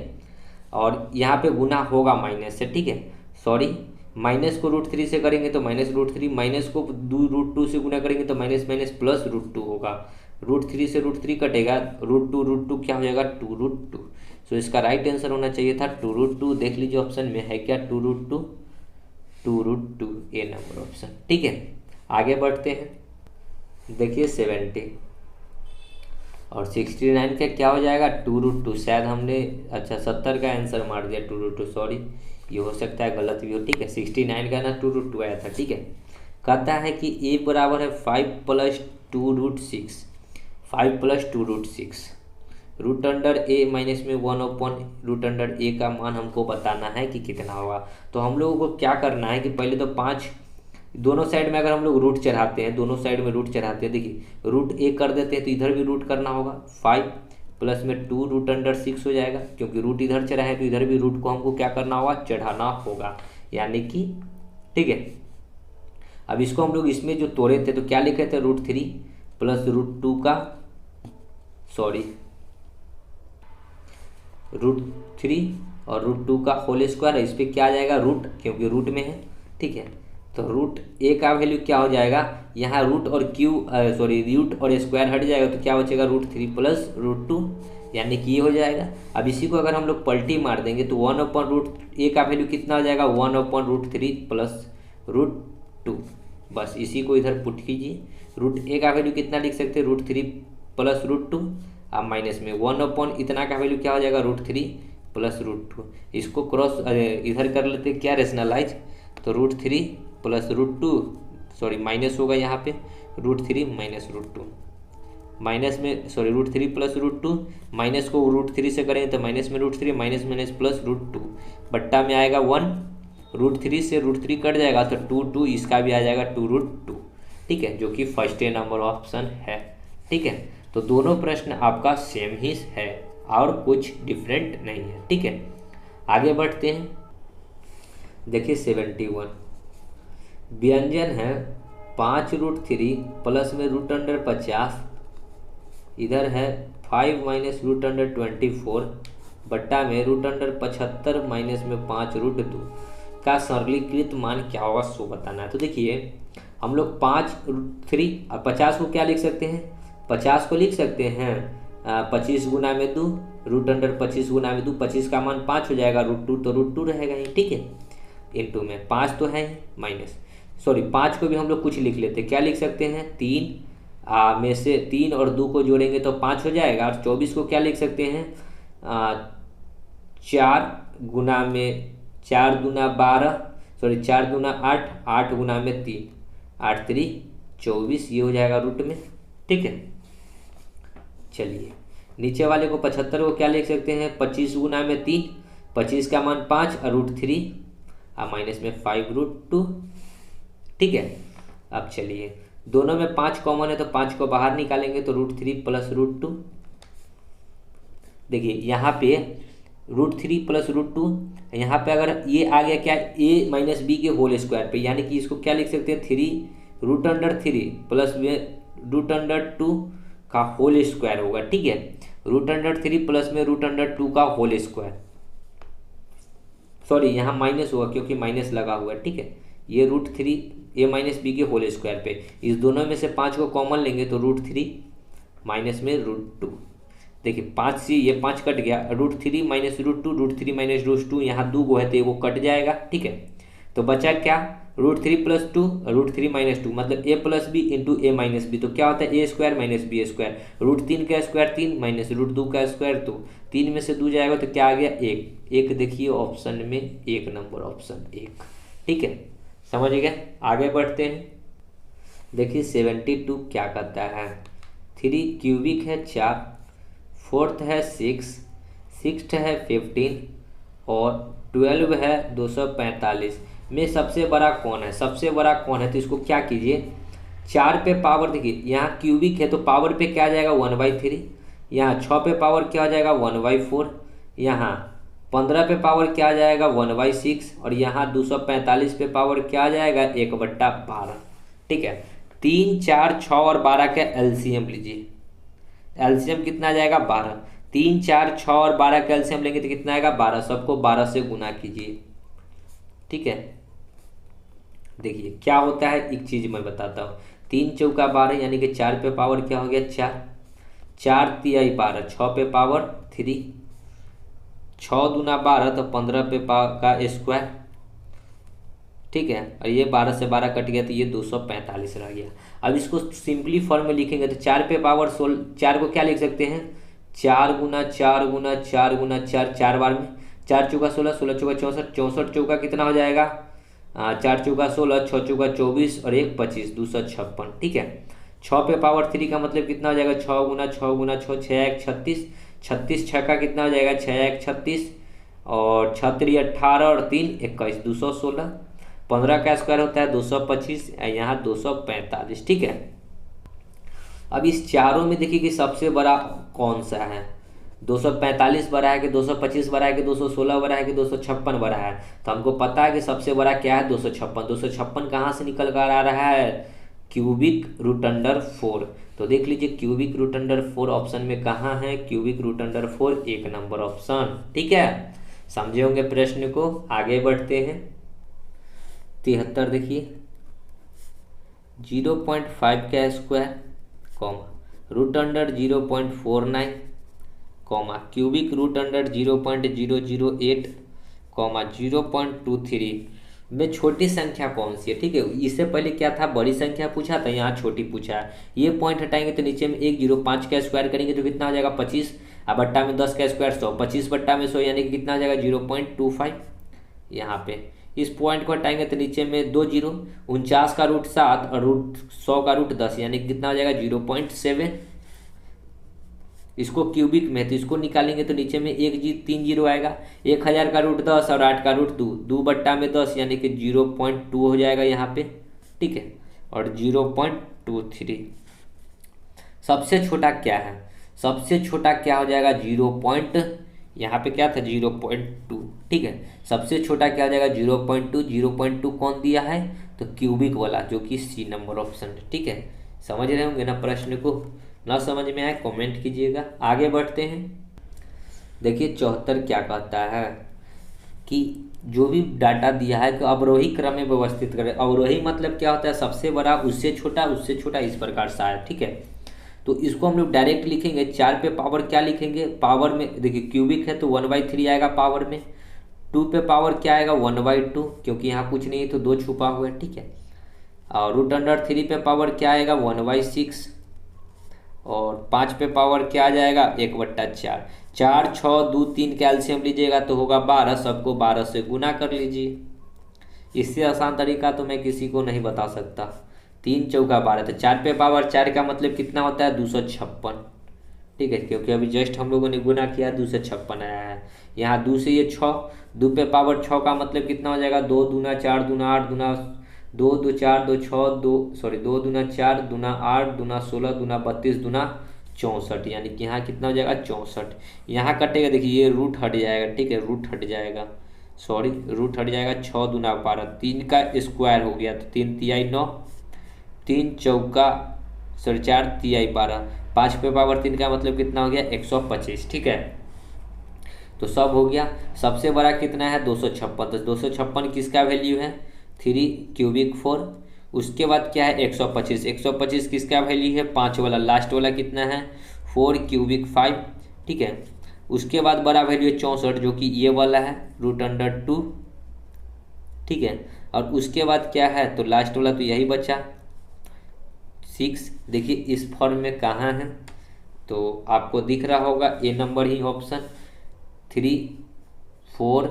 और यहाँ पे गुना होगा माइनस से। ठीक है, सॉरी माइनस को √3 से करेंगे तो माइनस √3, माइनस को √2 से गुना करेंगे तो माइनस माइनस प्लस √2 होगा, √3 से √3 कटेगा, √2 क्या हो जाएगा 2√2। सो इसका राइट आंसर होना चाहिए था 2√2। देख लीजिए ऑप्शन में है क्या 2√2, 2√2 ए नंबर ऑप्शन। ठीक है, आगे बढ़ते हैं। देखिए 70 और 69 का क्या हो जाएगा 2√2। शायद हमने अच्छा 70 का आंसर मार दिया 2√2, सॉरी, ये हो सकता है गलत भी हो। ठीक है, 69 का ना 2√2 आया था। ठीक है, कहता है कि a बराबर है 5 + 2√6, 5 + 2√6, रूट अंडर ए माइनस में 1/√a का मान हमको बताना है कि कितना होगा। तो हम लोगों को क्या करना है कि पहले तो 5 दोनों साइड में अगर हम लोग रूट चढ़ाते हैं, दोनों साइड में रूट चढ़ाते हैं, देखिए रूट ए कर देते हैं तो इधर भी रूट करना होगा। 5 प्लस में 2√6 हो जाएगा, क्योंकि रूट इधर चढ़ा है तो इधर भी रूट को हमको क्या करना होगा, चढ़ाना होगा, यानी कि ठीक है। अब इसको हम लोग इसमें जो तोड़े थे तो क्या लिखे थे, √3 प्लस √2 का √3 और √2 का होल स्क्वायर। इस पर क्या आ जाएगा रूट, क्योंकि रूट में है। ठीक है, तो रूट ए का वैल्यू क्या हो जाएगा, यहाँ रूट और रूट और स्क्वायर हट जाएगा तो क्या बचेगा √3 प्लस √2, यानी कि ये हो जाएगा। अब इसी को अगर हम लोग पलटी मार देंगे तो 1/√a का वैल्यू कितना हो जाएगा, 1/√3 प्लस √2। बस इसी को इधर पुट कीजिए। रूट ए का वैल्यू कितना लिख सकते हैं, √3 प्लस √2, अब माइनस में 1/ इतना का वैल्यू क्या हो जाएगा, √3 प्लस √2। इसको क्रॉस इधर कर लेते हैं क्या, रेशनलाइज, तो √3 प्लस √2, सॉरी माइनस होगा यहाँ पे, √3 माइनस √2, माइनस में सॉरी √3 प्लस √2, माइनस को √3 से करेंगे तो माइनस में √3, माइनस माइनस प्लस √2, बट्टा में आएगा 1, √3 से √3 कट जाएगा तो 2 इसका भी आ जाएगा 2√2। ठीक है, जो कि फर्स्ट नंबर ऑप्शन है। ठीक है, तो दोनों प्रश्न आपका सेम ही है और कुछ डिफरेंट नहीं है। ठीक है, आगे बढ़ते हैं। देखिए 71 व्यंजन है 5√3 प्लस में √50, इधर है 5 माइनस √24 बट्टा में √75 माइनस में 5√2 का सरलीकृत मान क्या होगा सो बताना है। तो देखिए हम लोग 5√3 और 50 को क्या लिख सकते हैं, 50 को लिख सकते हैं 25 गुना में 2, √25 गुना में 2, 25 का मान 5 हो जाएगा, √2 तो √2 रहेगा ही। ठीक है, इंटू में 5 तो है माइनस, सॉरी 5 को भी हम लोग कुछ लिख लेते हैं, क्या लिख सकते हैं 3 में से 3 और 2 को जोड़ेंगे तो 5 हो जाएगा। और 24 को क्या लिख सकते हैं 4 गुना में 4 दूना 12, सॉरी 4 दूना 8, 8 गुना में 3, 8 3 24, ये हो जाएगा रूट में। ठीक है, चलिए नीचे वाले को 75 को क्या लिख सकते हैं 25 गुना में 3, 25 का मान 5 और √3 और माइनस में 5√2। ठीक है, अब चलिए दोनों में 5 कॉमन है तो 5 को बाहर निकालेंगे तो √3 प्लस √2। देखिए यहाँ पे √3 प्लस √2, यहाँ पे अगर ये आ गया क्या a माइनस बी के होल स्क्वायर पे, यानी कि इसको क्या लिख सकते हैं 3√3 प्लस में √2 का होल स्क्वायर होगा। ठीक है, √3 प्लस में √2 का होल स्क्वायर, सॉरी यहाँ माइनस होगा क्योंकि माइनस लगा हुआ है। ठीक है, ये √3 a माइनस बी के होल स्क्वायर पे, इस दोनों में से 5 को कॉमन लेंगे तो √3 माइनस में √2। देखिए 5 से ये 5 कट गया, √3 माइनस √2, √3 माइनस √2, यहाँ 2 गो है तो वो कट जाएगा। ठीक है, तो बचा क्या √3 प्लस 2, √3 माइनस 2, मतलब a plus b into a minus b, तो क्या होता है a square minus b square, √3 का स्क्वायर 3 माइनस √2 का स्क्वायर 2, 3 में से 2 जाएगा तो क्या आ गया 1। देखिए ऑप्शन में 1 नंबर ऑप्शन 1। ठीक है, समझ गए, आगे बढ़ते हैं। देखिए 72 क्या कहता है, 3 क्यूबिक है 4, 4th है 6, 6th है 15 और 12 है 245 में सबसे बड़ा कौन है, सबसे बड़ा कौन है। तो इसको क्या कीजिए 4 पे पावर, देखिए यहाँ क्यूबिक है तो पावर पे क्या आ जाएगा 1/3, यहाँ 6 पे पावर क्या आ जाएगा 1/4, यहाँ 15 पे पावर क्या आ जाएगा 1/6 और यहाँ 245 पे पावर क्या आ जाएगा 1/12। ठीक है, 3 4 6 और 12 का एलसीएम लीजिए, एलसीएम कितना आ जाएगा 12, 3 4 6 और 12 का एलसीएम लेंगे तो कितना आएगा 12, सबको 12 से गुना कीजिए। ठीक है, देखिए क्या होता है एक चीज मैं बताता हूँ, 3 चौका 12 यानी कि 4 पे पावर क्या हो गया 4, 4 तिहाई 12, 6 पे पावर 3, 6 दूना 12 तो 15 पे पावर का स्क्वायर। ठीक है। और ये 12 से 12 कट गया तो ये 245 रह गया। अब इसको सिंपली फॉर्म में लिखेंगे तो 4 पे पावर 16, 4 को क्या लिख सकते हैं, 4 गुना 4 गुना 4 गुना 4, 4 बार में 4 चौका 16, 16 चौका 64, 64 चौका कितना हो जाएगा, 4 चौका 16, 6 चौका 24 और 1 25, 256। ठीक है। 6 पे पावर 3 का मतलब कितना हो जाएगा, 6 गुना 6 गुना 6, 6 1 36, 36 6 का कितना हो जाएगा, 6 1 36 और 6 3 18 और 3 21, 216। 15 का स्क्वायर होता है 225, यहाँ 245। ठीक है। अब इस चारों में देखिए कि सबसे बड़ा कौन सा है, 245 बड़ा है कि 225 बड़ा है कि 216 बड़ा है कि 256 बड़ा है। तो हमको पता है कि सबसे बड़ा क्या है, 256। 256 कहाँ से निकल कर आ रहा है, क्यूबिक रूट अंडर 4। तो देख लीजिए क्यूबिक रूट अंडर 4 ऑप्शन में कहाँ है, cubic root under 4 1 number option. ठीक है, समझे होंगे प्रश्न को। आगे बढ़ते हैं। 73 देखिए, 0.5 का square comma root under 0.49 comma cubic root under 0.008 comma 0.23 में छोटी संख्या कौन सी है। ठीक है, इससे पहले क्या था, बड़ी संख्या पूछा था, यहाँ छोटी पूछा है। ये पॉइंट हटाएंगे तो नीचे में 105 का स्क्वायर करेंगे तो कितना हो जाएगा 25, अब बट्टा में 10 का स्क्वायर 100, 25 बट्टा में 100 यानी कि कितना हो जाएगा 0.25। यहाँ पे इस पॉइंट को हटाएंगे तो नीचे में 2 जीरो, 49 का रूट 7 और रूट 100 का रूट 10 यानी कि कितना हो जाएगा 0.7। इसको क्यूबिक में तो इसको निकालेंगे तो नीचे में 3 जीरो आएगा। 1000 का रूट 10 और 8 का रूट 2, 2 बट्टा में 10 यानी कि 0.2 हो जाएगा यहाँ पे। ठीक है, और 0.23। सबसे छोटा क्या है, सबसे छोटा क्या हो जाएगा यहाँ पे क्या था 0.2। ठीक है, सबसे छोटा क्या हो जाएगा 0.2। 0.2 कौन दिया है, तो क्यूबिक वाला, जो कि सी नंबर ऑप्शन है। ठीक है, समझ रहे होंगे ना प्रश्न को, ना समझ में आए कमेंट कीजिएगा। आगे बढ़ते हैं। देखिए 74 क्या कहता है कि जो भी डाटा दिया है कि अवरोही क्रम में व्यवस्थित करें। अवरोही मतलब क्या होता है, सबसे बड़ा उससे छोटा इस प्रकार से है। ठीक है, तो इसको हम लोग डायरेक्ट लिखेंगे। 4 पे पावर क्या लिखेंगे, पावर में देखिए क्यूबिक है तो 1/3 आएगा पावर में। 2 पे पावर क्या आएगा 1/2, क्योंकि यहाँ कुछ नहीं है तो 2 छुपा हुआ है। ठीक है, और रूट अंडर 3 पे पावर क्या आएगा 1/6 और 5 पे पावर क्या आ जाएगा 1/4। 4 6 2 3 कैल्शियम लीजिएगा तो होगा 12, सबको 12 से गुना कर लीजिए। इससे आसान तरीका तो मैं किसी को नहीं बता सकता। 3 चौका 12, तो 4 पे पावर 4 का मतलब कितना होता है 256। ठीक है, क्योंकि अभी जस्ट हम लोगों ने गुना किया 256 आया है। यहाँ 2 से ये 6, 2 पे पावर 6 का मतलब कितना हो जाएगा 2 दूना 4 दूना 8 दूना 2 2 4 2 6 2 दूना 4 दूना 8 दूना 16 दूना 32 दूना 64, यानी कि यहाँ कितना हो जाएगा 64। यहाँ कटेगा, देखिए ये रूट हट जाएगा। ठीक है, रूट हट जाएगा, रूट हट जाएगा। 6 दूना 12, 3 का स्क्वायर हो गया तो 3 तिहाई 9, 3 चौका 4 तिहाई 12, 5 पे पावर 3 का मतलब कितना हो गया 125। ठीक है, तो सब हो गया। सबसे बड़ा कितना है 256, तो 256 किसका वैल्यू है 3 क्यूबिक 4। उसके बाद क्या है 125, 125 किसका वैल्यू है 5 वाला, लास्ट वाला कितना है 4 क्यूबिक 5। ठीक है, उसके बाद बड़ा वैल्यू है 64 जो कि ये वाला है रूट अंडर 2। ठीक है, और उसके बाद क्या है तो लास्ट वाला तो यही बचा 6। देखिए इस फॉर्म में कहाँ है, तो आपको दिख रहा होगा ए नंबर ही ऑप्शन, 3 4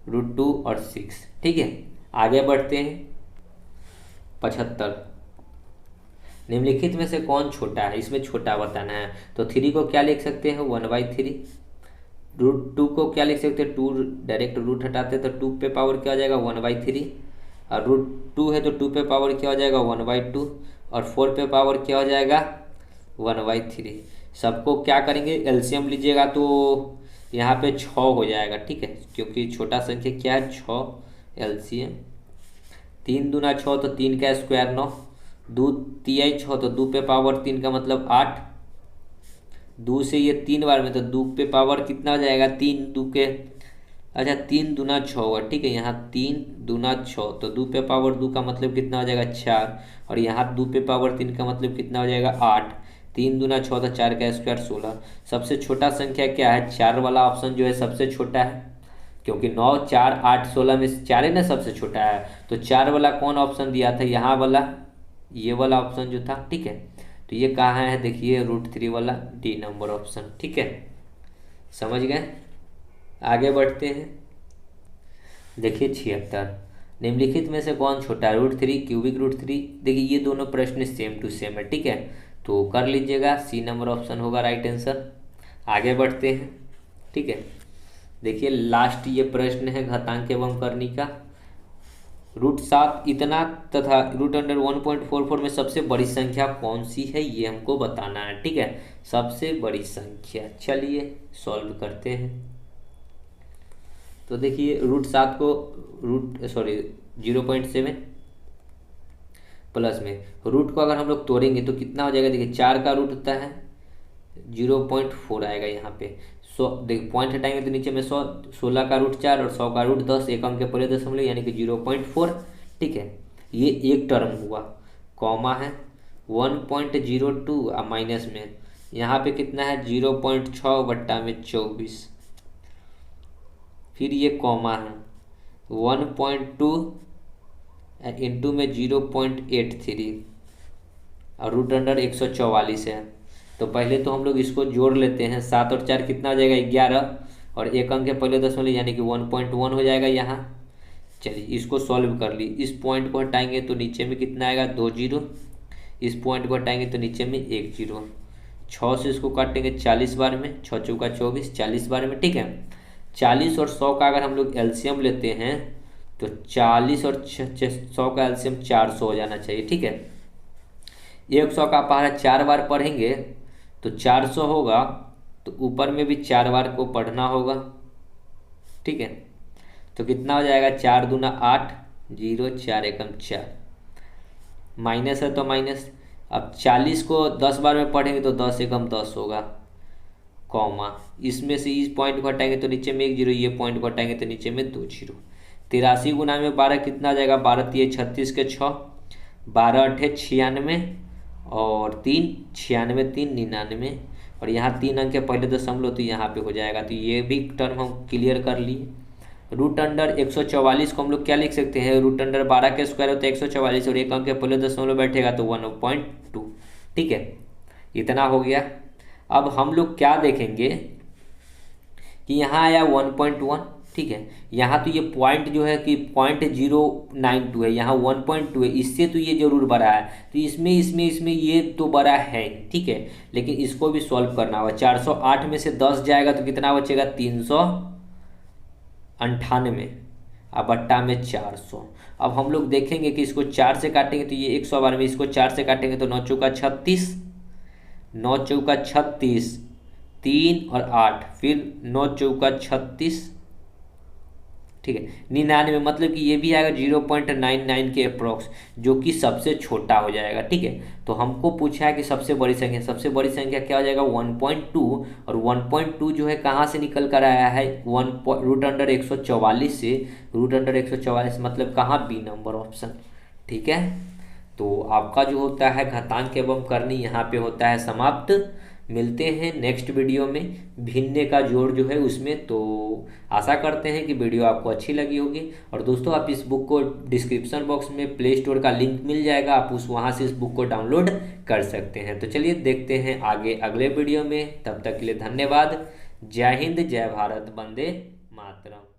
रूट 2 और 6। ठीक है, आगे बढ़ते हैं। 75 निम्नलिखित में से कौन छोटा है, इसमें छोटा बताना है। तो 3 को क्या लिख सकते हैं 1/3, रूट 2 को क्या लिख सकते हैं 2, डायरेक्ट रूट हटाते हैं तो 2 पे पावर क्या हो जाएगा 1/3, और रूट 2 है तो 2 पे पावर क्या हो जाएगा 1/2 और 4 पे पावर क्या हो जाएगा 1/3। सबको क्या करेंगे एलसीएम लीजिएगा तो यहाँ पे 6 हो जाएगा। ठीक है, क्योंकि छोटा संख्या क्या है 6 एलसीएम। 3 दूना 6 तो 3 का स्क्वायर 9, 2 तिहाई 6 तो 2 पे पावर 3 का मतलब 8, 2 से ये 3 बार में तो 2 पे पावर कितना हो जाएगा 3 2 के, अच्छा 3 दूना 6 हुआ। ठीक है, यहाँ 3 दूना 6 तो 2 पे पावर 2 का मतलब कितना हो जाएगा 4, और यहाँ 2 पे पावर 3 का मतलब कितना हो जाएगा 8, 3 दूना 6 तो 4 का स्क्वायर 16। सबसे छोटा संख्या क्या है 4 वाला ऑप्शन जो है सबसे छोटा है। क्योंकि 9 4 8 16 में से 4 है ना सबसे छोटा है, तो 4 वाला कौन ऑप्शन दिया था, यहाँ वाला, ये वाला ऑप्शन जो था, ठीक है। तो ये कहाँ है, देखिए √3 वाला डी नंबर ऑप्शन, ठीक है, समझ गए। आगे बढ़ते हैं, देखिए 76, निम्नलिखित में से कौन छोटा है, √3 क्यूबिक √3। देखिए ये दोनों प्रश्न सेम टू सेम है, ठीक है, तो कर लीजिएगा, सी नंबर ऑप्शन होगा राइट आंसर। आगे बढ़ते हैं, ठीक है, देखिए लास्ट ये प्रश्न है घातांक एवं करनी का। √7 इतना तथा √144 में सबसे बड़ी संख्या कौन सी है, ये हमको बताना है, ठीक है, सबसे बड़ी संख्या। चलिए सॉल्व करते हैं। तो देखिए √7 को 0.7 प्लस में रूट को अगर हम लोग तोड़ेंगे तो कितना हो जाएगा, देखिए 4 का रूट होता है 0.4 आएगा यहाँ पे। 100 देखिए पॉइंट हटाएंगे तो नीचे में 100, 16 का रूट 4 और 100 का रूट 10, एक अंक के पहले दशमलव यानी कि 0.4, ठीक है, ये एक टर्म हुआ। कॉमा है 1.02 और माइनस में यहाँ पे कितना है 0.6 बट्टा में 24, फिर ये कॉमा है 1.2 इंटू में 0.83 और √144 है। तो पहले तो हम लोग इसको जोड़ लेते हैं, 7 और 4 कितना हो जाएगा 11, और एक अंक के पहले दशमलव यानी कि 1.1 हो जाएगा यहाँ। चलिए इसको सॉल्व कर ली, इस पॉइंट को हटाएंगे तो नीचे में कितना आएगा 2 0, इस पॉइंट को हटाएंगे तो नीचे में 1 0, 6 से इसको काटेंगे 40 बार में, 6 चौका 24, 40 बार में, ठीक है। 40 और 100 का अगर हम लोग एलसीएम लेते हैं तो 40 और 100 का एलसीएम 400 हो जाना चाहिए, ठीक है। 100 का पहाड़ा 4 बार पढ़ेंगे तो 400 होगा, तो ऊपर में भी 4 बार को पढ़ना होगा, ठीक है। तो कितना हो जाएगा 4 दूना 8, 0 4 एकम 4, माइनस है तो माइनस। अब 40 को 10 बार में पढ़ेंगे तो 10 एकम 10 होगा, कॉमा इसमें से इस पॉइंट को हटाएंगे तो नीचे में 1 0, ये पॉइंट को हटाएंगे तो नीचे में 2 0। 83 गुना में 12 कितना आ जाएगा, 12 3 36 के 6, 12 8 96 और 3 96 3 99, और यहाँ 3 अंक के पहले दशमलव तो यहाँ पे हो जाएगा। तो ये भी टर्म हम क्लियर कर लिए। √144 को हम लोग क्या लिख सकते हैं, √12 के स्क्वायर होता है 144 और एक अंक के पहले दशमलव बैठेगा तो 1.2, ठीक है, इतना हो गया। अब हम लोग क्या देखेंगे कि यहाँ आया 1.1, ठीक है, यहाँ तो ये पॉइंट जो है कि 0.092 है, यहाँ 1.2 है, इससे तो ये जरूर बड़ा है, तो इसमें ये तो बड़ा है, ठीक है, लेकिन इसको भी सॉल्व करना होगा। 408 में से 10 जाएगा तो कितना बचेगा 398 और बट्टा में 400। अब हम लोग देखेंगे कि इसको 4 से काटेंगे तो ये 100 बार में, इसको 4 से काटेंगे तो 9 चौका 36, 9 चौका 36, 3 और 8, फिर 9 चौका 36, ठीक है, 99, मतलब कि ये भी आएगा 0.99 के अप्रोक्स, जो कि सबसे छोटा हो जाएगा, ठीक है। तो हमको पूछा है कि सबसे बड़ी संख्या क्या हो जाएगा 1.2, और 1.2 जो है कहाँ से निकल कर आया है, √144 से, √144 मतलब कहाँ, बी नंबर ऑप्शन, ठीक है। तो आपका जो होता है घातांक एवं करनी यहाँ पे होता है समाप्त। मिलते हैं नेक्स्ट वीडियो में भिन्न का जोड़ जो है उसमें। तो आशा करते हैं कि वीडियो आपको अच्छी लगी होगी। और दोस्तों आप इस बुक को डिस्क्रिप्शन बॉक्स में प्ले स्टोर का लिंक मिल जाएगा, आप वहाँ से इस बुक को डाउनलोड कर सकते हैं। तो चलिए देखते हैं आगे अगले वीडियो में, तब तक के लिए धन्यवाद। जय हिंद, जय भारत, वंदे मातरम।